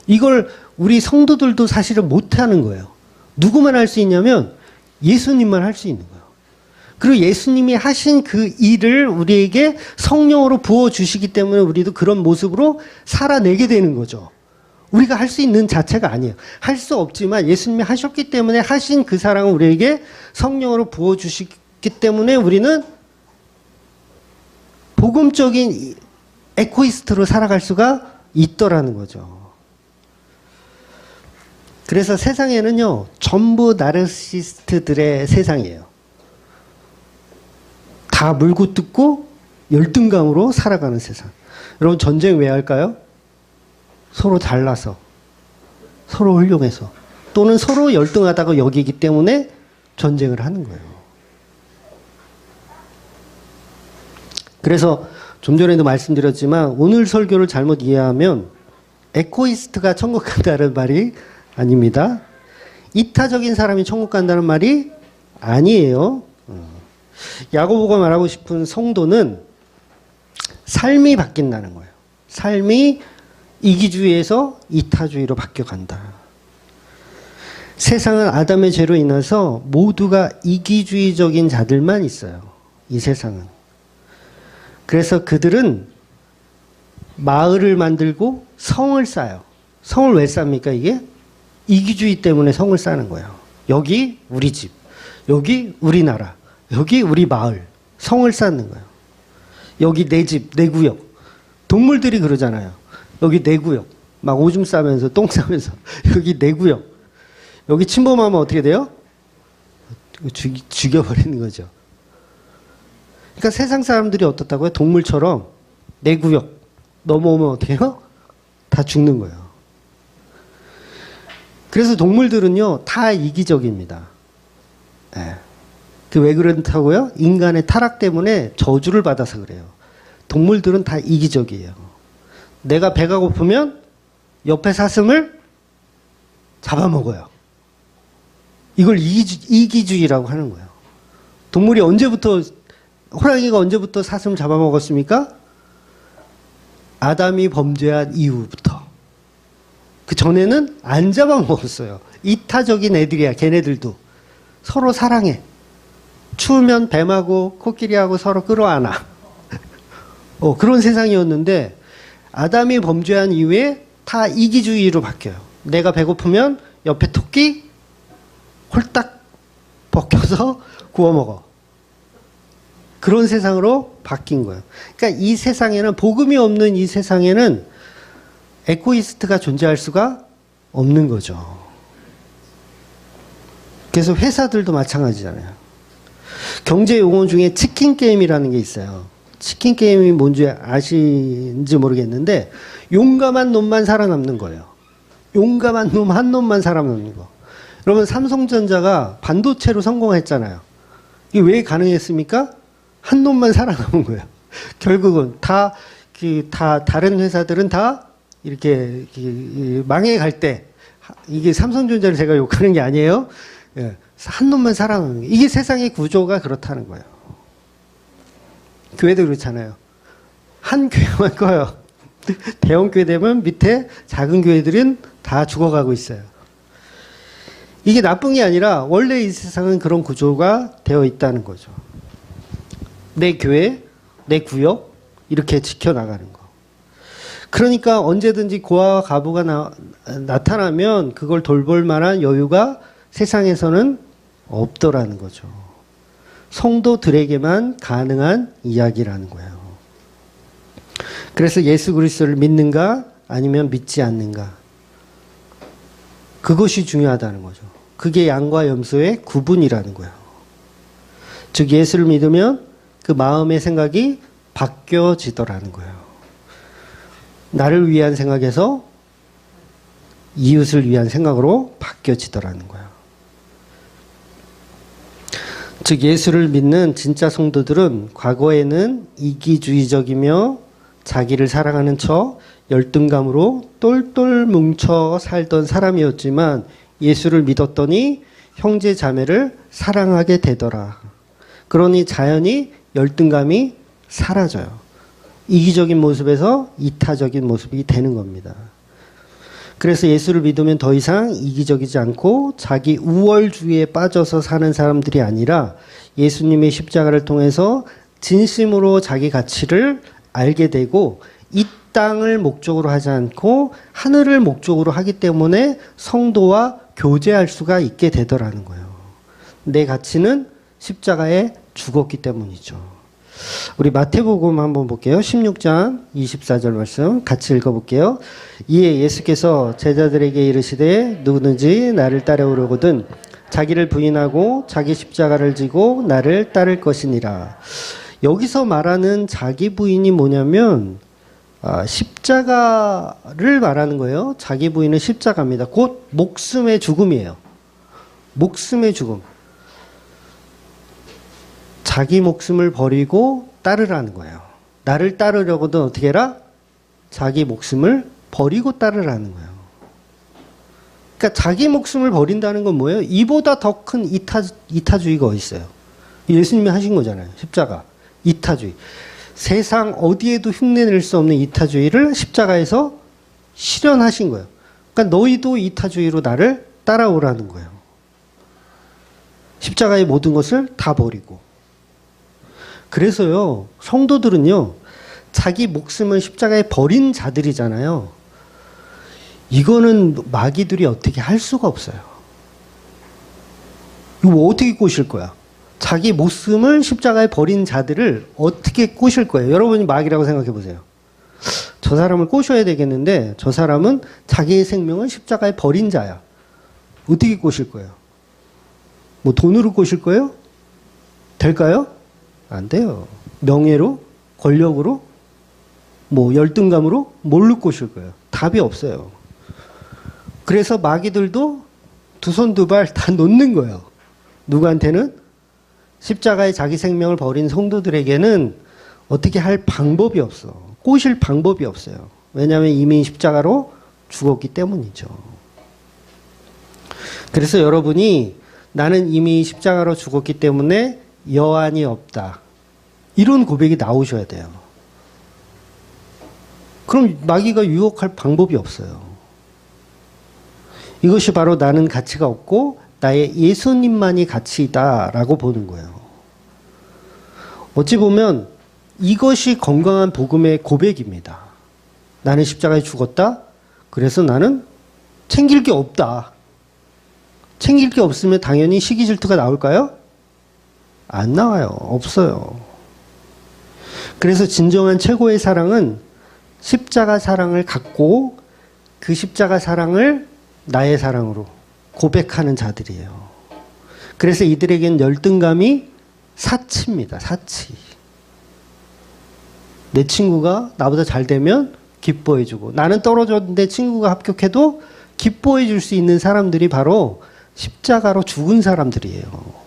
이걸 우리 성도들도 사실은 못하는 거예요. 누구만 할 수 있냐면 예수님만 할 수 있는 거예요. 그리고 예수님이 하신 그 일을 우리에게 성령으로 부어주시기 때문에 우리도 그런 모습으로 살아내게 되는 거죠. 우리가 할 수 있는 자체가 아니에요. 할 수 없지만 예수님이 하셨기 때문에 하신 그 사랑을 우리에게 성령으로 부어주시기 때문에 우리는 복음적인 에코이스트로 살아갈 수가 있더라는 거죠. 그래서 세상에는요, 전부 나르시스트들의 세상이에요. 다 물고 뜯고 열등감으로 살아가는 세상. 여러분, 전쟁 왜 할까요? 서로 잘나서, 서로 훌륭해서, 또는 서로 열등하다고 여기기 때문에 전쟁을 하는 거예요. 그래서 좀 전에도 말씀드렸지만 오늘 설교를 잘못 이해하면 에코이스트가 천국 간다는 말이 아닙니다. 이타적인 사람이 천국 간다는 말이 아니에요. 야고보가 말하고 싶은 성도는 삶이 바뀐다는 거예요. 삶이 이기주의에서 이타주의로 바뀌어간다. 세상은 아담의 죄로 인해서 모두가 이기주의적인 자들만 있어요. 이 세상은. 그래서 그들은 마을을 만들고 성을 쌓아요. 성을 왜 쌉니까, 이게? 이기주의 때문에 성을 쌓는 거예요. 여기 우리 집, 여기 우리나라, 여기 우리 마을, 성을 쌓는 거예요. 여기 내 집, 내 구역. 동물들이 그러잖아요. 여기 내 구역. 막 오줌 싸면서, 똥 싸면서, 여기 내 구역. 여기 침범하면 어떻게 돼요? 죽여버리는 거죠. 그러니까 세상 사람들이 어떻다고요? 동물처럼 내 구역 넘어오면 어떻게 해요? 다 죽는 거예요. 그래서 동물들은요, 다 이기적입니다. 네. 그 왜 그렇다고요? 인간의 타락 때문에 저주를 받아서 그래요. 동물들은 다 이기적이에요. 내가 배가 고프면 옆에 사슴을 잡아먹어요. 이걸 이기주의라고 하는 거예요. 동물이 언제부터, 호랑이가 언제부터 사슴을 잡아먹었습니까? 아담이 범죄한 이후부터. 그 전에는 안 잡아먹었어요. 이타적인 애들이야, 걔네들도. 서로 사랑해. 추우면 뱀하고 코끼리하고 서로 끌어안아. 그런 세상이었는데, 아담이 범죄한 이후에 다 이기주의로 바뀌어요. 내가 배고프면 옆에 토끼 홀딱 벗겨서 구워 먹어. 그런 세상으로 바뀐 거예요. 그러니까 이 세상에는, 복음이 없는 이 세상에는 에코이스트가 존재할 수가 없는 거죠. 그래서 회사들도 마찬가지잖아요. 경제 용어 중에 치킨 게임이라는 게 있어요. 치킨 게임이 뭔지 아시는지 모르겠는데, 용감한 놈만 살아남는 거예요. 용감한 놈 한 놈만 살아남는 거. 여러분, 삼성전자가 반도체로 성공했잖아요. 이게 왜 가능했습니까? 한 놈만 살아남은 거예요. 결국은 다른 회사들은 다 이렇게 망해갈 때, 이게 삼성전자를 제가 욕하는 게 아니에요. 예, 한 놈만 살아남는 게. 이게 세상의 구조가 그렇다는 거예요. 교회도 그렇잖아요. 한 교회만 커요. 대형 교회 되면 밑에 작은 교회들은 다 죽어가고 있어요. 이게 나쁜 게 아니라 원래 이 세상은 그런 구조가 되어 있다는 거죠. 내 교회, 내 구역 이렇게 지켜나가는 거. 그러니까 언제든지 고아와 과부가 나타나면 그걸 돌볼 만한 여유가 세상에서는 없더라는 거죠. 성도들에게만 가능한 이야기라는 거예요. 그래서 예수 그리스도를 믿는가 아니면 믿지 않는가. 그것이 중요하다는 거죠. 그게 양과 염소의 구분이라는 거예요. 즉 예수를 믿으면 그 마음의 생각이 바뀌어지더라는 거예요. 나를 위한 생각에서 이웃을 위한 생각으로 바뀌어지더라는 거예요. 즉 예수를 믿는 진짜 성도들은 과거에는 이기주의적이며 자기를 사랑하는 척 열등감으로 똘똘 뭉쳐 살던 사람이었지만 예수를 믿었더니 형제 자매를 사랑하게 되더라. 그러니 자연히 열등감이 사라져요. 이기적인 모습에서 이타적인 모습이 되는 겁니다. 그래서 예수를 믿으면 더 이상 이기적이지 않고 자기 우월주의에 빠져서 사는 사람들이 아니라 예수님의 십자가를 통해서 진심으로 자기 가치를 알게 되고 이 땅을 목적으로 하지 않고 하늘을 목적으로 하기 때문에 성도와 교제할 수가 있게 되더라는 거예요. 내 가치는 십자가에 죽었기 때문이죠. 우리 마태복음 한번 볼게요. 16장 24절 말씀 같이 읽어볼게요. 이에 예수께서 제자들에게 이르시되 누구든지 나를 따라오려거든 자기를 부인하고 자기 십자가를 지고 나를 따를 것이니라. 여기서 말하는 자기 부인이 뭐냐면 십자가를 말하는 거예요. 자기 부인은 십자가입니다. 곧 목숨의 죽음이에요. 목숨의 죽음. 자기 목숨을 버리고 따르라는 거예요. 나를 따르려거든 어떻게 해라? 자기 목숨을 버리고 따르라는 거예요. 그러니까 자기 목숨을 버린다는 건 뭐예요? 이보다 더 큰 이타주의가 어디 있어요? 예수님이 하신 거잖아요. 십자가. 이타주의. 세상 어디에도 흉내낼 수 없는 이타주의를 십자가에서 실현하신 거예요. 그러니까 너희도 이타주의로 나를 따라오라는 거예요. 십자가의 모든 것을 다 버리고. 그래서요, 성도들은요, 자기 목숨을 십자가에 버린 자들이잖아요. 이거는 마귀들이 어떻게 할 수가 없어요. 이거 어떻게 꼬실 거야? 자기 목숨을 십자가에 버린 자들을 어떻게 꼬실 거예요? 여러분이 마귀라고 생각해 보세요. 저 사람을 꼬셔야 되겠는데 저 사람은 자기의 생명을 십자가에 버린 자야. 어떻게 꼬실 거예요? 뭐 돈으로 꼬실 거예요? 될까요? 안 돼요. 명예로? 권력으로? 뭐 열등감으로? 뭘로 꼬실 거예요? 답이 없어요. 그래서 마귀들도 두 손 두 발 다 놓는 거예요. 누구한테는? 십자가에 자기 생명을 버린 성도들에게는 어떻게 할 방법이 없어. 꼬실 방법이 없어요. 왜냐하면 이미 십자가로 죽었기 때문이죠. 그래서 여러분이 나는 이미 십자가로 죽었기 때문에 여한이 없다. 이런 고백이 나오셔야 돼요. 그럼 마귀가 유혹할 방법이 없어요. 이것이 바로 나는 가치가 없고 나의 예수님만이 가치이다라고 보는 거예요. 어찌 보면 이것이 건강한 복음의 고백입니다. 나는 십자가에 죽었다. 그래서 나는 챙길 게 없다. 챙길 게 없으면 당연히 시기 질투가 나올까요? 안 나와요. 없어요. 그래서 진정한 최고의 사랑은 십자가 사랑을 갖고 그 십자가 사랑을 나의 사랑으로 고백하는 자들이에요. 그래서 이들에겐 열등감이 사치입니다. 사치. 내 친구가 나보다 잘 되면 기뻐해주고 나는 떨어졌는데 친구가 합격해도 기뻐해줄 수 있는 사람들이 바로 십자가로 죽은 사람들이에요.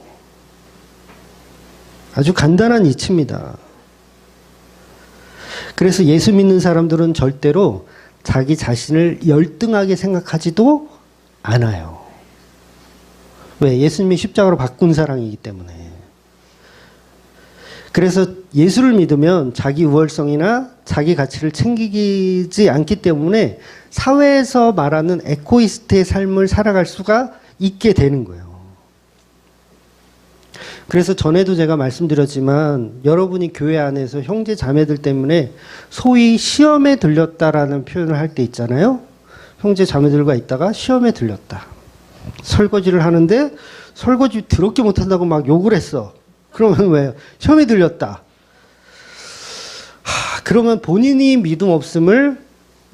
아주 간단한 이치입니다. 그래서 예수 믿는 사람들은 절대로 자기 자신을 열등하게 생각하지도 않아요. 왜? 예수님이 십자가로 바꾼 사랑이기 때문에. 그래서 예수를 믿으면 자기 우월성이나 자기 가치를 챙기지 않기 때문에 사회에서 말하는 에고이스트의 삶을 살아갈 수가 있게 되는 거예요. 그래서 전에도 제가 말씀드렸지만 여러분이 교회 안에서 형제 자매들 때문에 소위 시험에 들렸다라는 표현을 할 때 있잖아요. 형제 자매들과 있다가 시험에 들렸다. 설거지를 하는데 설거지 더럽게 못한다고 막 욕을 했어. 그러면 왜요? 시험에 들렸다. 그러면 본인이 믿음 없음을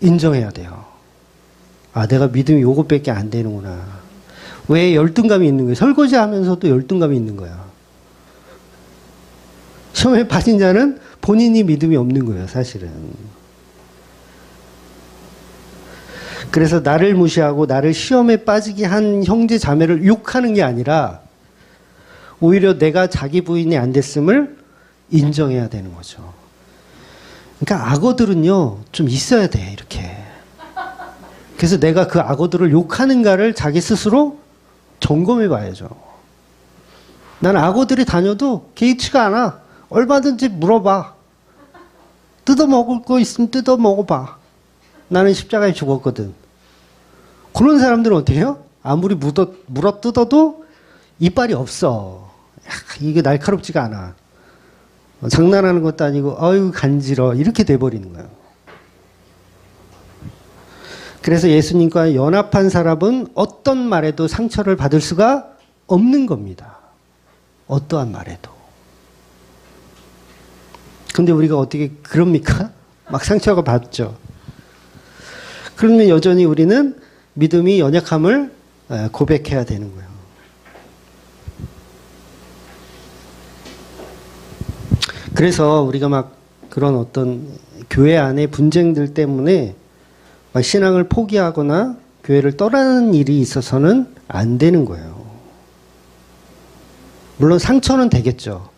인정해야 돼요. 아, 내가 믿음이 요것밖에 안 되는구나. 왜 열등감이 있는 거예요? 설거지 하면서도 열등감이 있는 거야. 시험에 빠진 자는 본인이 믿음이 없는 거예요, 사실은. 그래서 나를 무시하고 나를 시험에 빠지게 한 형제 자매를 욕하는 게 아니라 오히려 내가 자기 부인이 안 됐음을 인정해야 되는 거죠. 그러니까 악어들은요, 좀 있어야 돼, 이렇게. 그래서 내가 그 악어들을 욕하는가를 자기 스스로 점검해 봐야죠. 난 악어들이 다녀도 개의치가 않아. 얼마든지 물어봐. 뜯어 먹을 거 있으면 뜯어 먹어봐. 나는 십자가에 죽었거든. 그런 사람들은 어떻게 해요? 아무리 물어 뜯어도 이빨이 없어. 야, 이게 날카롭지가 않아. 장난하는 것도 아니고 어휴 간지러 이렇게 돼버리는 거예요. 그래서 예수님과 연합한 사람은 어떤 말에도 상처를 받을 수가 없는 겁니다. 어떠한 말에도. 근데 우리가 어떻게 그럽니까? 막 상처가 받죠. 그러면 여전히 우리는 믿음이 연약함을 고백해야 되는 거예요. 그래서 우리가 막 그런 어떤 교회 안의 분쟁들 때문에 막 신앙을 포기하거나 교회를 떠나는 일이 있어서는 안 되는 거예요. 물론 상처는 되겠죠.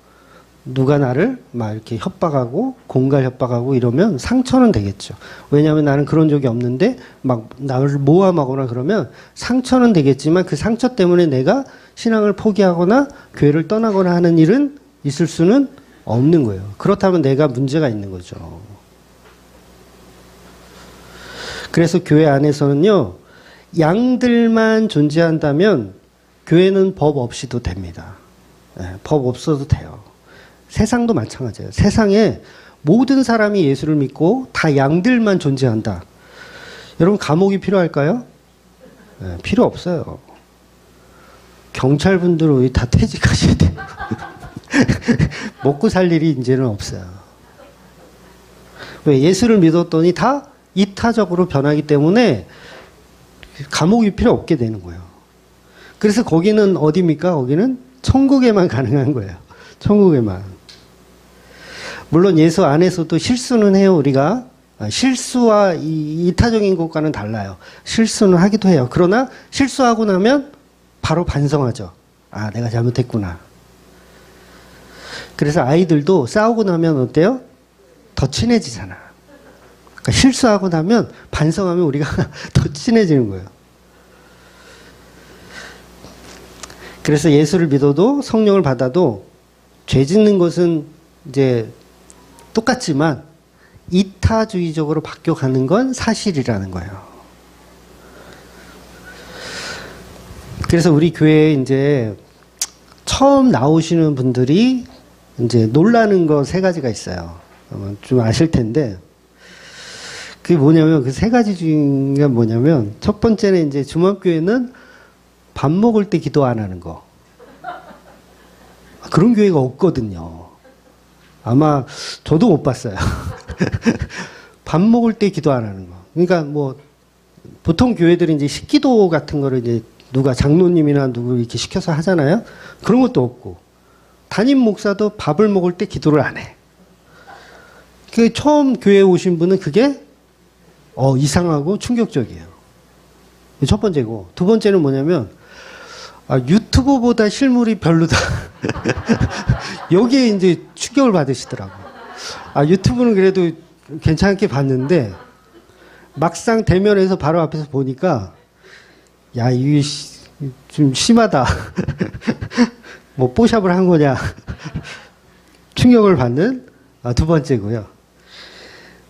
누가 나를 막 이렇게 협박하고 공갈 협박하고 이러면 상처는 되겠죠. 왜냐하면 나는 그런 적이 없는데 막 나를 모함하거나 그러면 상처는 되겠지만 그 상처 때문에 내가 신앙을 포기하거나 교회를 떠나거나 하는 일은 있을 수는 없는 거예요. 그렇다면 내가 문제가 있는 거죠. 그래서 교회 안에서는요, 양들만 존재한다면 교회는 법 없이도 됩니다. 법 없어도 돼요. 세상도 마찬가지예요. 세상에 모든 사람이 예수를 믿고 다 양들만 존재한다. 여러분 감옥이 필요할까요? 필요 없어요. 경찰분들은 다 퇴직하셔야 돼요. 먹고 살 일이 이제는 없어요. 왜? 예수를 믿었더니 다 이타적으로 변하기 때문에 감옥이 필요 없게 되는 거예요. 그래서 거기는 어디입니까? 거기는 천국에만 가능한 거예요. 천국에만. 물론 예수 안에서도 실수는 해요, 우리가. 실수와 이타적인 것과는 달라요. 실수는 하기도 해요. 그러나 실수하고 나면 바로 반성하죠. 아, 내가 잘못했구나. 그래서 아이들도 싸우고 나면 어때요? 더 친해지잖아. 그러니까 실수하고 나면 반성하면 우리가 더 친해지는 거예요. 그래서 예수를 믿어도 성령을 받아도 죄 짓는 것은 이제 똑같지만 이타주의적으로 바뀌어가는 건 사실이라는 거예요. 그래서 우리 교회에 이제 처음 나오시는 분들이 이제 놀라는 거 세 가지가 있어요. 좀 아실 텐데. 그게 뭐냐면, 그 세 가지 중에 뭐냐면, 첫 번째는 이제 주목교회는 밥 먹을 때 기도 안 하는 거. 그런 교회가 없거든요. 아마 저도 못 봤어요. 밥 먹을 때 기도 안 하는 거. 그러니까 뭐 보통 교회들이 이제 식기도 같은 거를 이제 누가 장로님이나 누구 이렇게 시켜서 하잖아요. 그런 것도 없고 담임 목사도 밥을 먹을 때 기도를 안 해. 그 처음 교회에 오신 분은 그게 이상하고 충격적이에요. 첫 번째고, 두 번째는 뭐냐면 유튜브보다 실물이 별로다. 여기에 이제 충격을 받으시더라고. 유튜브는 그래도 괜찮게 봤는데 막상 대면에서 바로 앞에서 보니까 야, 이게 좀 심하다. 뭐 뽀샵을 한 거냐. 충격을 받는 두 번째고요.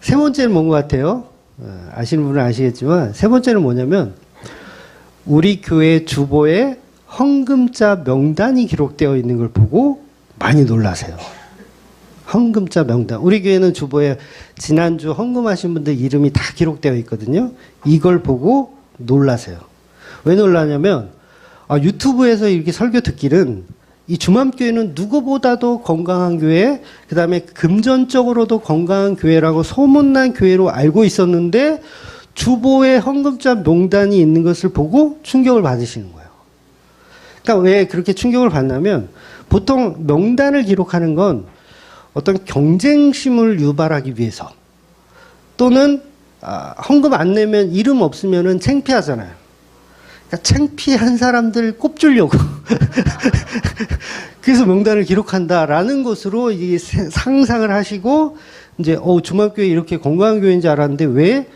세 번째는 뭔 것 같아요? 아시는 분은 아시겠지만 세 번째는 뭐냐면 우리 교회 주보에 헌금자 명단이 기록되어 있는 걸 보고 많이 놀라세요. 헌금자 명단. 우리 교회는 주보에 지난주 헌금하신 분들 이름이 다 기록되어 있거든요. 이걸 보고 놀라세요. 왜 놀라냐면 유튜브에서 이렇게 설교 듣기는 이 주맘교회는 누구보다도 건강한 교회, 그 다음에 금전적으로도 건강한 교회라고 소문난 교회로 알고 있었는데 주보에 헌금자 명단이 있는 것을 보고 충격을 받으시는 거예요. 그러니까 왜 그렇게 충격을 받냐면 보통 명단을 기록하는 건 어떤 경쟁심을 유발하기 위해서 또는 헌금 안 내면 이름 없으면은 창피하잖아요. 그러니까 창피한 사람들 꼽주려고 그래서 명단을 기록한다라는 것으로 이 상상을 하시고 이제 주말교회 이렇게 건강한 교회인 줄 알았는데 왜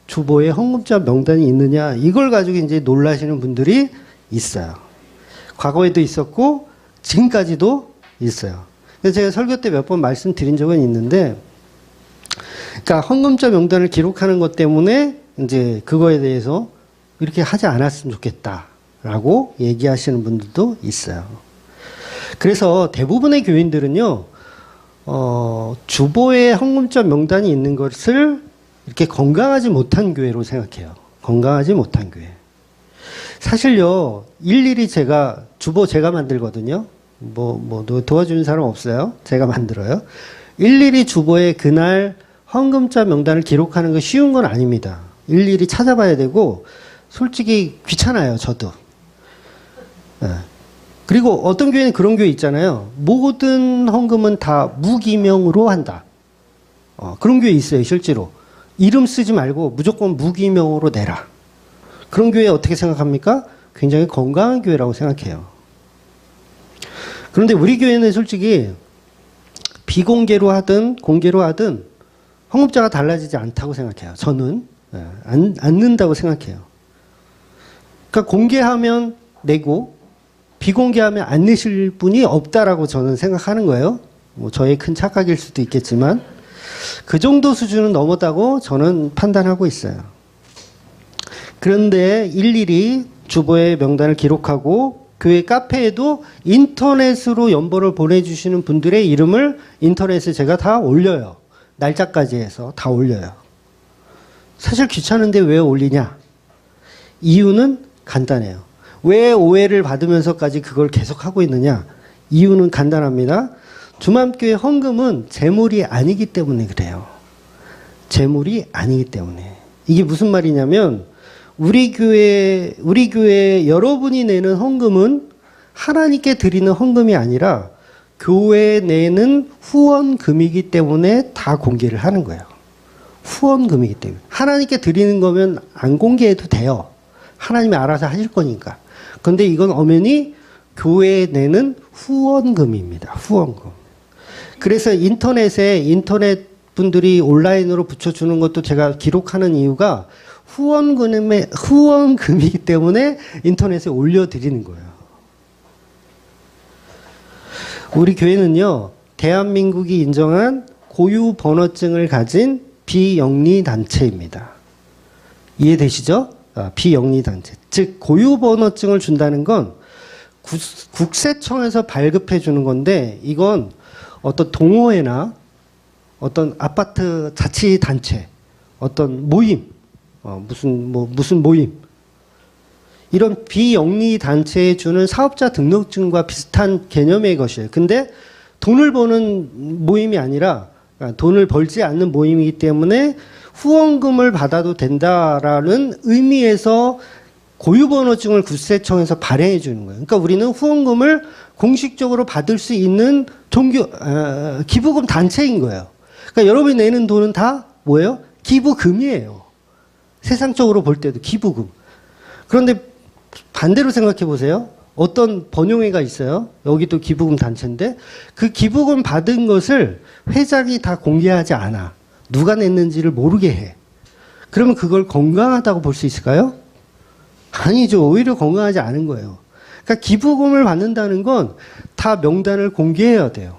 주보에 헌금자 명단이 있느냐 이걸 가지고 이제 놀라시는 분들이 있어요. 과거에도 있었고 지금까지도 있어요. 그래서 제가 설교 때 몇 번 말씀드린 적은 있는데, 그러니까 헌금자 명단을 기록하는 것 때문에 이제 그거에 대해서 이렇게 하지 않았으면 좋겠다라고 얘기하시는 분들도 있어요. 그래서 대부분의 교인들은요, 주보에 헌금자 명단이 있는 것을 이렇게 건강하지 못한 교회로 생각해요. 건강하지 못한 교회. 사실요, 일일이 주보 제가 만들거든요. 도와주는 사람 없어요. 제가 만들어요. 일일이 주보에 그날 헌금자 명단을 기록하는 거 쉬운 건 아닙니다. 일일이 찾아봐야 되고, 솔직히 귀찮아요, 저도. 그리고 어떤 교회는 그런 교회 있잖아요. 모든 헌금은 다 무기명으로 한다. 그런 교회 있어요, 실제로. 이름 쓰지 말고 무조건 무기명으로 내라. 그런 교회 어떻게 생각합니까? 굉장히 건강한 교회라고 생각해요. 그런데 우리 교회는 솔직히 비공개로 하든 공개로 하든 헌금자가 달라지지 않다고 생각해요. 저는 않는다고 생각해요. 그러니까 공개하면 내고 비공개하면 안 내실 분이 없다라고 저는 생각하는 거예요. 저의 큰 착각일 수도 있겠지만 그 정도 수준은 넘었다고 저는 판단하고 있어요. 그런데 일일이 주보의 명단을 기록하고 교회 카페에도 인터넷으로 연보를 보내주시는 분들의 이름을 인터넷에 제가 다 올려요. 날짜까지 해서 다 올려요. 사실 귀찮은데 왜 올리냐? 이유는 간단해요. 왜 오해를 받으면서까지 그걸 계속하고 있느냐? 이유는 간단합니다. 주맘교회 헌금은 재물이 아니기 때문에 그래요. 재물이 아니기 때문에. 이게 무슨 말이냐면 우리 교회 여러분이 내는 헌금은 하나님께 드리는 헌금이 아니라 교회에 내는 후원금이기 때문에 다 공개를 하는 거예요. 후원금이기 때문에. 하나님께 드리는 거면 안 공개해도 돼요. 하나님이 알아서 하실 거니까. 그런데 이건 엄연히 교회에 내는 후원금입니다. 후원금. 그래서 인터넷 분들이 온라인으로 붙여주는 것도 제가 기록하는 이유가 후원금이기 때문에 인터넷에 올려드리는 거예요. 우리 교회는요, 대한민국이 인정한 고유 번호증을 가진 비영리 단체입니다. 이해되시죠? 비영리 단체. 즉, 고유 번호증을 준다는 건 국세청에서 발급해 주는 건데, 이건 어떤 동호회나 어떤 아파트 자치단체, 어떤 모임, 무슨 모임, 이런 비영리 단체에 주는 사업자 등록증과 비슷한 개념의 것이에요. 근데 돈을 버는 모임이 아니라 돈을 벌지 않는 모임이기 때문에 후원금을 받아도 된다라는 의미에서 고유번호증을 국세청에서 발행해 주는 거예요. 그러니까 우리는 후원금을 공식적으로 받을 수 있는 기부금 단체인 거예요. 그러니까 여러분이 내는 돈은 다 뭐예요? 기부금이에요. 세상적으로 볼 때도 기부금. 그런데 반대로 생각해 보세요. 어떤 번영회가 있어요. 여기도 기부금 단체인데 그 기부금 받은 것을 회장이 다 공개하지 않아. 누가 냈는지를 모르게 해. 그러면 그걸 건강하다고 볼 수 있을까요? 아니죠. 오히려 건강하지 않은 거예요. 그러니까 기부금을 받는다는 건 다 명단을 공개해야 돼요.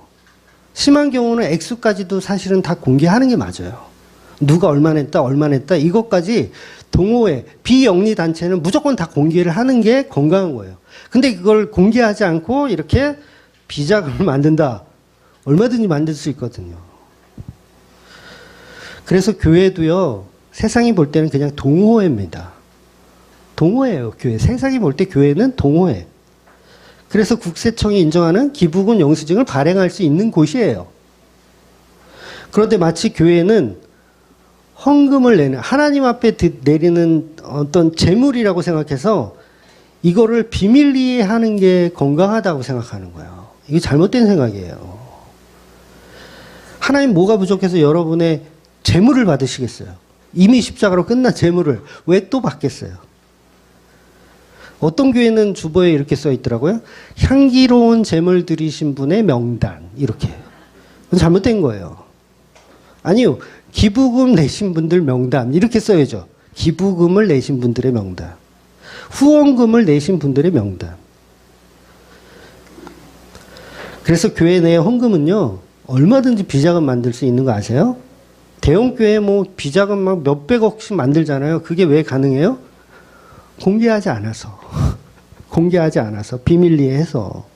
심한 경우는 액수까지도 사실은 다 공개하는 게 맞아요. 누가 얼마 냈다, 얼마 냈다, 이것까지 동호회, 비영리 단체는 무조건 다 공개를 하는 게 건강한 거예요. 근데 그걸 공개하지 않고 이렇게 비자금을 만든다. 얼마든지 만들 수 있거든요. 그래서 교회도요, 세상이 볼 때는 그냥 동호회입니다. 동호회예요, 교회. 세상이 볼 때 교회는 동호회. 그래서 국세청이 인정하는 기부금 영수증을 발행할 수 있는 곳이에요. 그런데 마치 교회는 헌금을 내는, 하나님 앞에 내리는 어떤 재물이라고 생각해서 이거를 비밀리에 하는 게 건강하다고 생각하는 거예요. 이게 잘못된 생각이에요. 하나님 뭐가 부족해서 여러분의 재물을 받으시겠어요? 이미 십자가로 끝난 재물을 왜 또 받겠어요? 어떤 교회는 주보에 이렇게 써 있더라고요. 향기로운 재물 드리신 분의 명단, 이렇게. 그건 잘못된 거예요. 아니요. 기부금 내신 분들 명단, 이렇게 써야죠. 기부금을 내신 분들의 명단. 후원금을 내신 분들의 명단. 그래서 교회 내 헌금은요, 얼마든지 비자금 만들 수 있는 거 아세요? 대형 교회 뭐 비자금 막 몇백억씩 만들잖아요. 그게 왜 가능해요? 공개하지 않아서. 공개하지 않아서. 비밀리에 해서.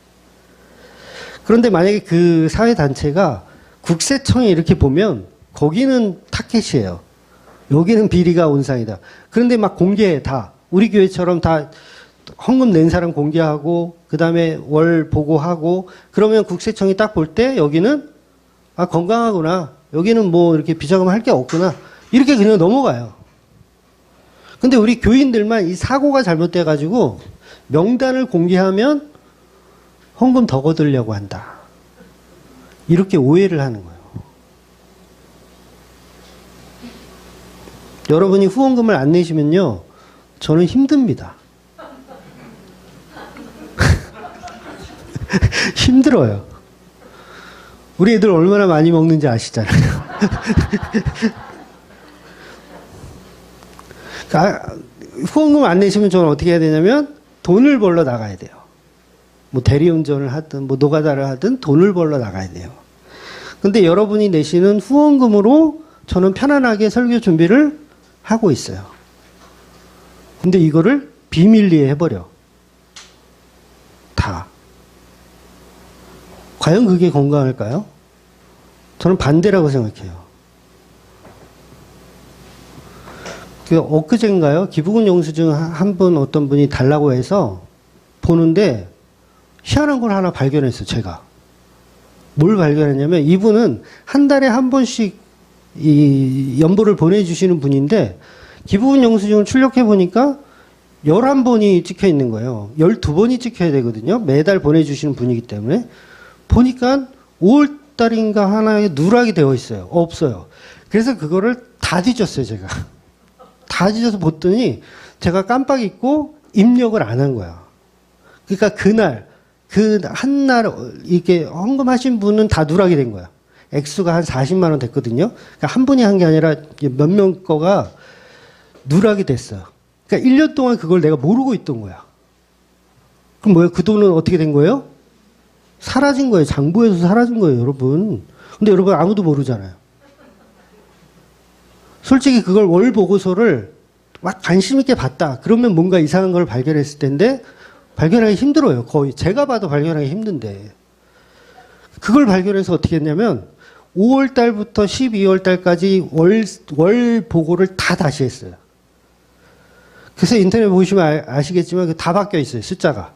그런데 만약에 그 사회단체가 국세청에 이렇게 보면 거기는 타켓이에요. 여기는 비리가 온상이다. 그런데 막 공개해, 다. 우리 교회처럼 다 헌금 낸 사람 공개하고, 그 다음에 월 보고하고, 그러면 국세청이 딱 볼 때 여기는, 아, 건강하구나. 여기는 뭐 이렇게 비자금 할 게 없구나. 이렇게 그냥 넘어가요. 근데 우리 교인들만 이 사고가 잘못돼가지고 명단을 공개하면 헌금 더 거두려고 한다. 이렇게 오해를 하는 거예요. 여러분이 후원금을 안 내시면요, 저는 힘듭니다. 힘들어요. 우리 애들 얼마나 많이 먹는지 아시잖아요. 후원금 안 내시면 저는 어떻게 해야 되냐면 돈을 벌러 나가야 돼요. 뭐 대리운전을 하든 뭐 노가다를 하든 돈을 벌러 나가야 돼요. 근데 여러분이 내시는 후원금으로 저는 편안하게 설교 준비를 하고 있어요. 근데 이거를 비밀리에 해버려. 다. 과연 그게 건강할까요? 저는 반대라고 생각해요. 엊그제인가요? 기부금 영수증 한 분, 어떤 분이 달라고 해서 보는데 희한한 걸 하나 발견했어요, 제가. 뭘 발견했냐면 이분은 한 달에 한 번씩 이 연보를 보내주시는 분인데 기부금 영수증을 출력해 보니까 11번이 찍혀 있는 거예요. 12번이 찍혀야 되거든요. 매달 보내주시는 분이기 때문에. 보니까 5월달인가 하나에 누락이 되어 있어요. 없어요. 그래서 그거를 다 뒤졌어요, 제가. 다 뒤져서 봤더니 제가 깜빡 잊고 입력을 안 한 거야. 그러니까 그날, 그 한 날 이렇게 헌금하신 분은 다 누락이 된 거야. 액수가 한 40만 원 됐거든요. 그러니까 한 분이 한 게 아니라 몇 명 거가 누락이 됐어요. 그러니까 1년 동안 그걸 내가 모르고 있던 거야. 그럼 뭐예요? 그 돈은 어떻게 된 거예요? 사라진 거예요. 장부에서 사라진 거예요, 여러분. 근데 여러분 아무도 모르잖아요. 솔직히 그걸 월 보고서를 막 관심 있게 봤다. 그러면 뭔가 이상한 걸 발견했을 텐데 발견하기 힘들어요. 거의 제가 봐도 발견하기 힘든데. 그걸 발견해서 어떻게 했냐면 5월 달부터 12월 달까지 월 보고를 다 다시 했어요. 그래서 인터넷 보시면 아시겠지만 다 바뀌어 있어요, 숫자가.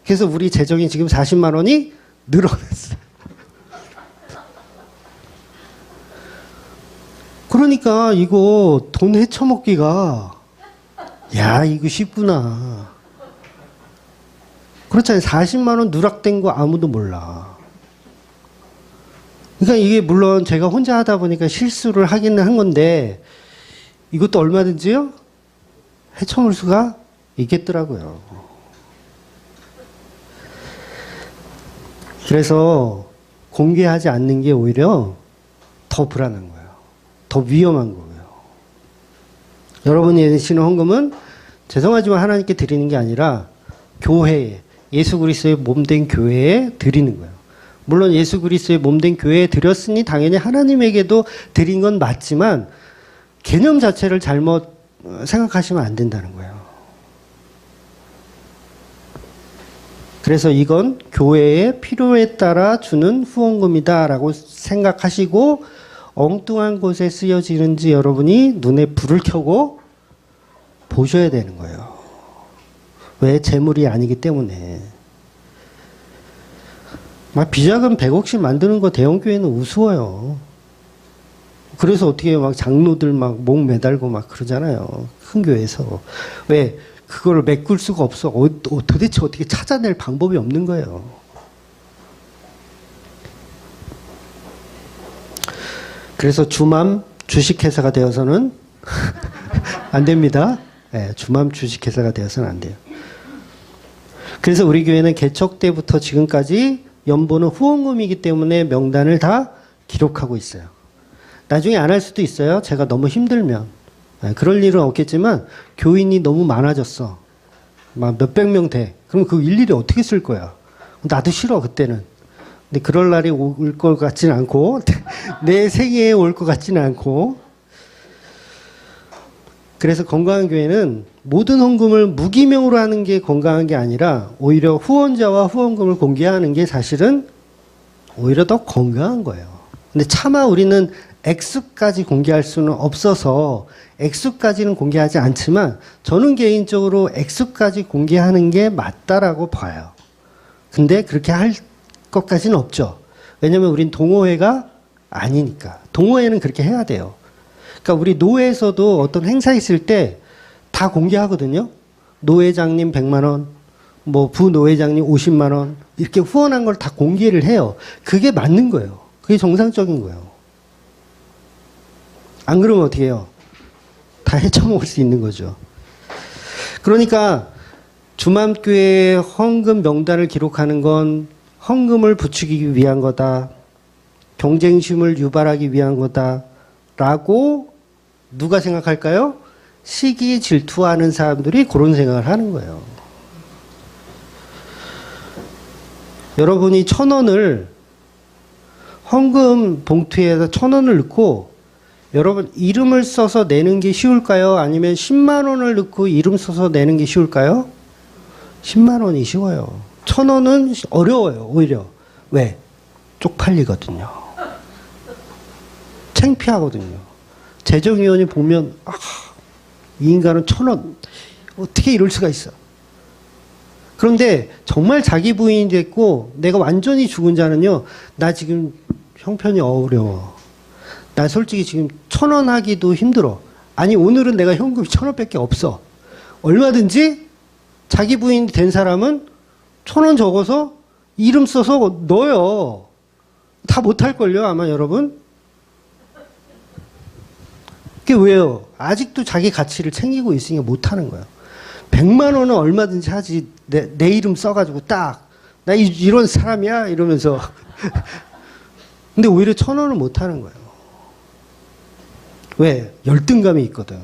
그래서 우리 재정이 지금 40만 원이 늘어났어요. 그러니까 이거 돈 헤쳐먹기가, 야, 이거 쉽구나. 그렇잖아요. 40만 원 누락된 거 아무도 몰라. 그러니까 이게 물론 제가 혼자 하다 보니까 실수를 하기는 한 건데 이것도 얼마든지요 헤쳐먹을 수가 있겠더라고요. 그래서 공개하지 않는 게 오히려 더 불안한 거예요. 더 위험한 거예요. 여러분이 내시는 헌금은 죄송하지만 하나님께 드리는 게 아니라 교회에, 예수 그리스도의 몸된 교회에 드리는 거예요. 물론 예수 그리스도의 몸된 교회에 드렸으니 당연히 하나님에게도 드린 건 맞지만 개념 자체를 잘못 생각하시면 안 된다는 거예요. 그래서 이건 교회의 필요에 따라 주는 후원금이다라고 생각하시고 엉뚱한 곳에 쓰여지는지 여러분이 눈에 불을 켜고 보셔야 되는 거예요. 왜? 재물이 아니기 때문에. 막 비자금 100억씩 만드는 거 대형교회는 우스워요. 그래서 어떻게 막 장로들 막 목 매달고 막 그러잖아요. 큰 교회에서. 왜? 그거를 메꿀 수가 없어. 도대체 어떻게 찾아낼 방법이 없는 거예요. 그래서 주맘 주식회사가 되어서는 안 됩니다. 네, 주맘 주식회사가 되어서는 안 돼요. 그래서 우리 교회는 개척 때부터 지금까지 연보는 후원금이기 때문에 명단을 다 기록하고 있어요. 나중에 안 할 수도 있어요. 제가 너무 힘들면. 그럴 일은 없겠지만 교인이 너무 많아졌어. 막 몇백 명 돼. 그럼 그 일일이 어떻게 쓸 거야? 나도 싫어 그때는. 근데 그럴 날이 올 것 같지는 않고 내 생애에 올 것 같지는 않고. 그래서 건강한 교회는 모든 헌금을 무기명으로 하는 게 건강한 게 아니라 오히려 후원자와 후원금을 공개하는 게 사실은 오히려 더 건강한 거예요. 근데 차마 우리는 액수까지 공개할 수는 없어서 액수까지는 공개하지 않지만 저는 개인적으로 액수까지 공개하는 게 맞다라고 봐요. 근데 그렇게 할 것까지는 없죠. 왜냐면 우린 동호회가 아니니까. 동호회는 그렇게 해야 돼요. 그러니까 우리 노회에서도 어떤 행사 있을 때 다 공개하거든요. 노회장님 100만 원, 뭐 부노회장님 50만 원 이렇게 후원한 걸 다 공개를 해요. 그게 맞는 거예요. 그게 정상적인 거예요. 안 그러면 어떻게 해요? 다 헤쳐먹을 수 있는 거죠. 그러니까 주맘교회의 헌금 명단을 기록하는 건 헌금을 부추기기 위한 거다. 경쟁심을 유발하기 위한 거다. 라고 누가 생각할까요? 시기 질투하는 사람들이 그런 생각을 하는 거예요. 여러분이 1,000원을 헌금 봉투에다 1,000원을 넣고 여러분 이름을 써서 내는 게 쉬울까요? 아니면 10만 원을 넣고 이름 써서 내는 게 쉬울까요? 10만 원이 쉬워요. 1,000원은 어려워요. 오히려. 왜? 쪽팔리거든요. 창피하거든요. 재정위원이 보면 이 인간은 1,000원 어떻게 이럴 수가 있어. 그런데 정말 자기 부인이 됐고 내가 완전히 죽은 자는요. 나 지금 형편이 어려워. 나 솔직히 지금 1,000원 하기도 힘들어. 아니 오늘은 내가 현금이 1,000원밖에 없어. 얼마든지 자기 부인이 된 사람은 1,000원 적어서 이름 써서 넣어요. 다 못할걸요 아마 여러분. 그게 왜요? 아직도 자기 가치를 챙기고 있으니까 못하는 거예요. 100만 원은 얼마든지 하지. 내 이름 써가지고 딱 나 이런 사람이야 이러면서. 근데 오히려 1,000원은 못하는 거예요. 왜? 열등감이 있거든.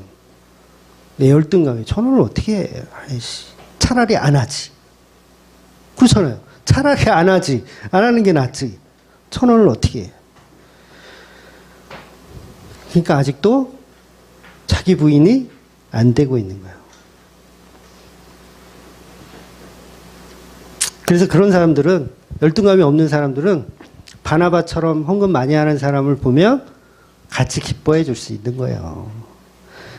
내 열등감이 1,000원을 어떻게 해? 아이씨, 차라리 안 하지. 그렇잖아요. 차라리 안 하지. 안 하는 게 낫지. 1,000원을 어떻게 해? 그러니까 아직도 자기 부인이 안 되고 있는 거예요. 그래서 그런 사람들은, 열등감이 없는 사람들은 바나바처럼 헌금 많이 하는 사람을 보면 같이 기뻐해 줄 수 있는 거예요.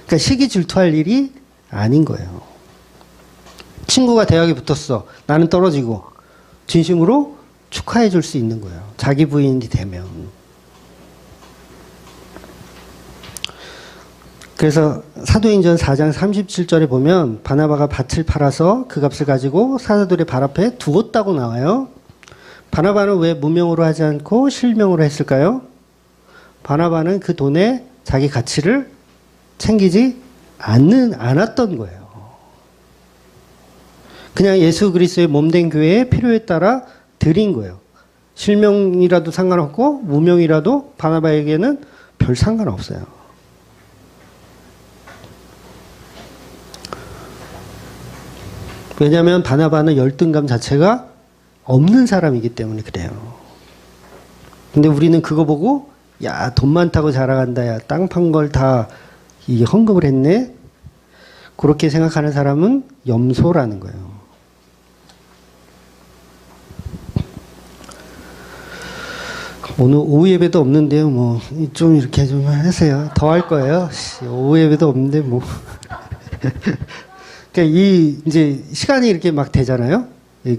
그러니까 시기 질투할 일이 아닌 거예요. 친구가 대학에 붙었어. 나는 떨어지고. 진심으로 축하해 줄 수 있는 거예요. 자기 부인이 되면. 그래서 사도행전 4장 37절에 보면 바나바가 밭을 팔아서 그 값을 가지고 사도들의 발 앞에 두었다고 나와요. 바나바는 왜 무명으로 하지 않고 실명으로 했을까요? 바나바는 그 돈에 자기 가치를 챙기지 않았던 거예요. 그냥 예수 그리스도의 몸된 교회의 필요에 따라 드린 거예요. 실명이라도 상관없고 무명이라도 바나바에게는 별 상관없어요. 왜냐하면 바나바는 열등감 자체가 없는 사람이기 때문에 그래요. 근데 우리는 그거 보고 야, 돈 많다고 자랑한다. 야, 땅 판 걸 다 이 헌금을 했네. 그렇게 생각하는 사람은 염소라는 거예요. 오늘 오후 예배도 없는데요. 뭐 좀 이렇게 좀 하세요. 더 할 거예요. 오후 예배도 없는데 뭐. 그러니까 이제 시간이 이렇게 막 되잖아요.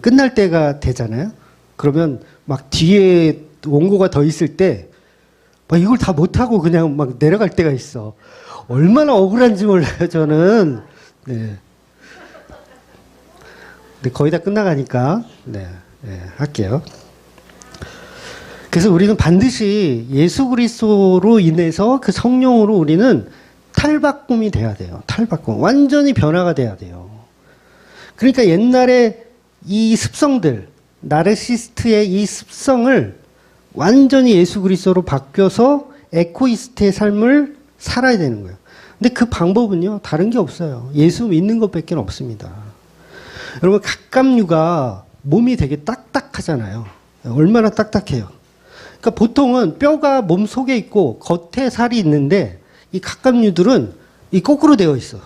끝날 때가 되잖아요. 그러면 막 뒤에 원고가 더 있을 때 막 이걸 다 못하고 그냥 막 내려갈 때가 있어. 얼마나 억울한지 몰라요, 저는. 네. 근데 거의 다 끝나가니까, 네, 할게요. 그래서 우리는 반드시 예수 그리스도로 인해서 그 성령으로 우리는 탈바꿈이 돼야 돼요. 탈바꿈. 완전히 변화가 돼야 돼요. 그러니까 옛날에 이 습성들, 나르시스트의 이 습성을 완전히 예수 그리스도로 바뀌어서 에코이스트의 삶을 살아야 되는 거예요. 근데 그 방법은요, 다른 게 없어요. 예수 믿는 것밖에 없습니다. 여러분, 갑각류가 몸이 되게 딱딱하잖아요. 얼마나 딱딱해요. 그러니까 보통은 뼈가 몸 속에 있고 겉에 살이 있는데 이 갑각류들은 이 거꾸로 되어 있어.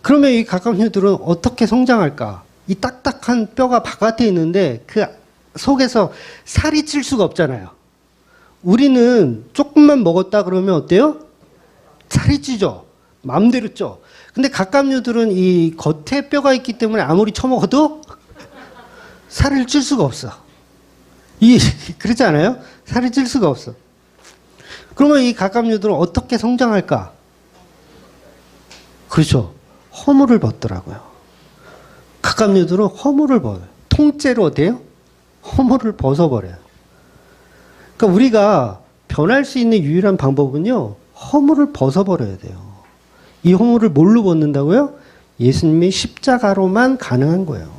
그러면 이 갑각류들은 어떻게 성장할까? 이 딱딱한 뼈가 바깥에 있는데 그 속에서 살이 찔 수가 없잖아요. 우리는 조금만 먹었다 그러면 어때요? 살이 찌죠. 마음대로 쪄. 근데 갑각류들은 이 겉에 뼈가 있기 때문에 아무리 처먹어도 살을 찔 수가 없어. 그렇지 않아요? 살이 찔 수가 없어. 그러면 이 갑각류들은 어떻게 성장할까? 그렇죠. 허물을 벗더라고요. 갑각류들은 허물을 벗어요. 통째로 어때요? 허물을 벗어버려요. 그러니까 우리가 변할 수 있는 유일한 방법은요, 허물을 벗어버려야 돼요. 이 허물을 뭘로 벗는다고요? 예수님의 십자가로만 가능한 거예요.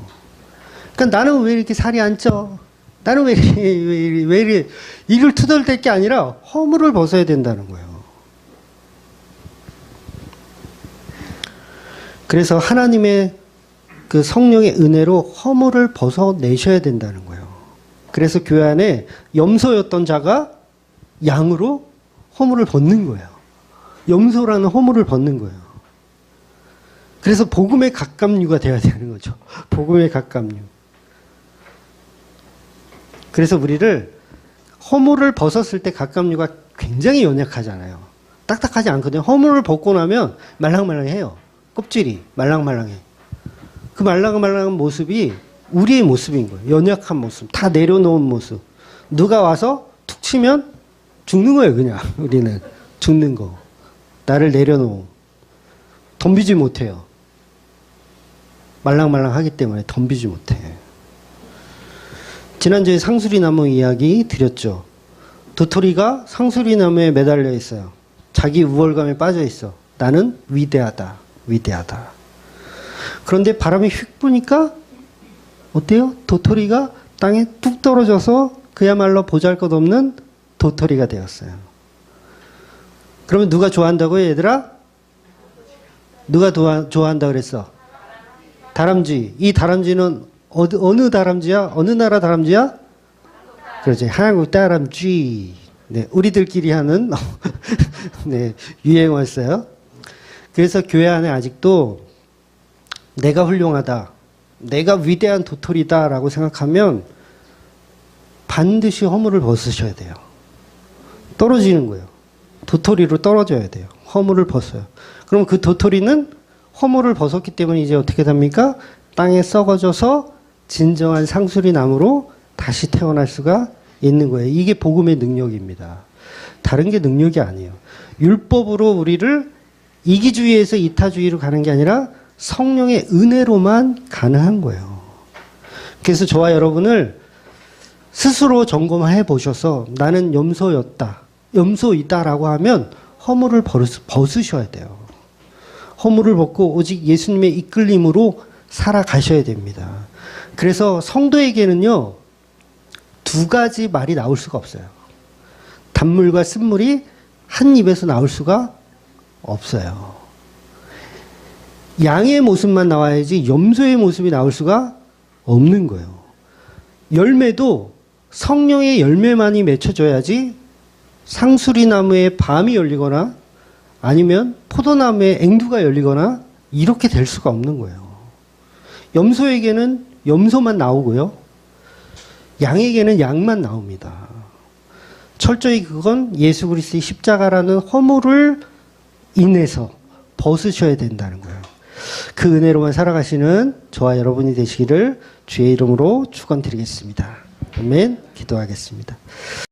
그러니까 나는 왜 이렇게 살이 안 쪄? 나는 왜 이렇게 이를 투덜댈 게 아니라 허물을 벗어야 된다는 거예요. 그래서 하나님의 그 성령의 은혜로 허물을 벗어내셔야 된다는 거예요. 그래서 교회 안에 염소였던 자가 양으로 허물을 벗는 거예요. 염소라는 허물을 벗는 거예요. 그래서 복음의 갑각류가 돼야 되는 거죠. 복음의 갑각류. 그래서 우리를 허물을 벗었을 때 갑각류가 굉장히 연약하잖아요. 딱딱하지 않거든요. 허물을 벗고 나면 말랑말랑해요. 껍질이 말랑말랑해. 그 말랑말랑한 모습이 우리의 모습인 거예요. 연약한 모습. 다 내려놓은 모습. 누가 와서 툭 치면 죽는 거예요, 그냥. 우리는. 죽는 거. 나를 내려놓음. 덤비지 못해요. 말랑말랑하기 때문에 덤비지 못해. 지난주에 상수리나무 이야기 드렸죠. 도토리가 상수리나무에 매달려 있어요. 자기 우월감에 빠져 있어. 나는 위대하다. 위대하다. 그런데 바람이 휙 부니까 어때요? 도토리가 땅에 뚝 떨어져서 그야말로 보잘것없는 도토리가 되었어요. 그러면 누가 좋아한다고요, 얘들아? 누가 좋아한다 그랬어? 다람쥐. 이 다람쥐는 어느 다람쥐야? 어느 나라 다람쥐야? 그렇지. 한국 다람쥐. 네, 우리들끼리 하는 네, 유행어였어요. 그래서 교회 안에 아직도 내가 훌륭하다. 내가 위대한 도토리다라고 생각하면 반드시 허물을 벗으셔야 돼요. 떨어지는 거예요. 도토리로 떨어져야 돼요. 허물을 벗어요. 그럼 그 도토리는 허물을 벗었기 때문에 이제 어떻게 됩니까? 땅에 썩어져서 진정한 상수리 나무로 다시 태어날 수가 있는 거예요. 이게 복음의 능력입니다. 다른 게 능력이 아니에요. 율법으로 우리를 이기주의에서 이타주의로 가는 게 아니라 성령의 은혜로만 가능한 거예요. 그래서 저와 여러분을 스스로 점검해 보셔서 나는 염소였다. 염소이다라고 하면 허물을 벗으셔야 돼요. 허물을 벗고 오직 예수님의 이끌림으로 살아가셔야 됩니다. 그래서 성도에게는요, 두 가지 말이 나올 수가 없어요. 단물과 쓴물이 한 입에서 나올 수가 없어요. 양의 모습만 나와야지 염소의 모습이 나올 수가 없는 거예요. 열매도 성령의 열매만이 맺혀져야지 상수리나무에 밤이 열리거나 아니면 포도나무에 앵두가 열리거나 이렇게 될 수가 없는 거예요. 염소에게는 염소만 나오고요. 양에게는 양만 나옵니다. 철저히 그건 예수 그리스도의 십자가라는 허물을 인해서 벗으셔야 된다는 거예요. 그 은혜로만 살아가시는 저와 여러분이 되시기를 주의 이름으로 축원드리겠습니다. 아멘. 기도하겠습니다.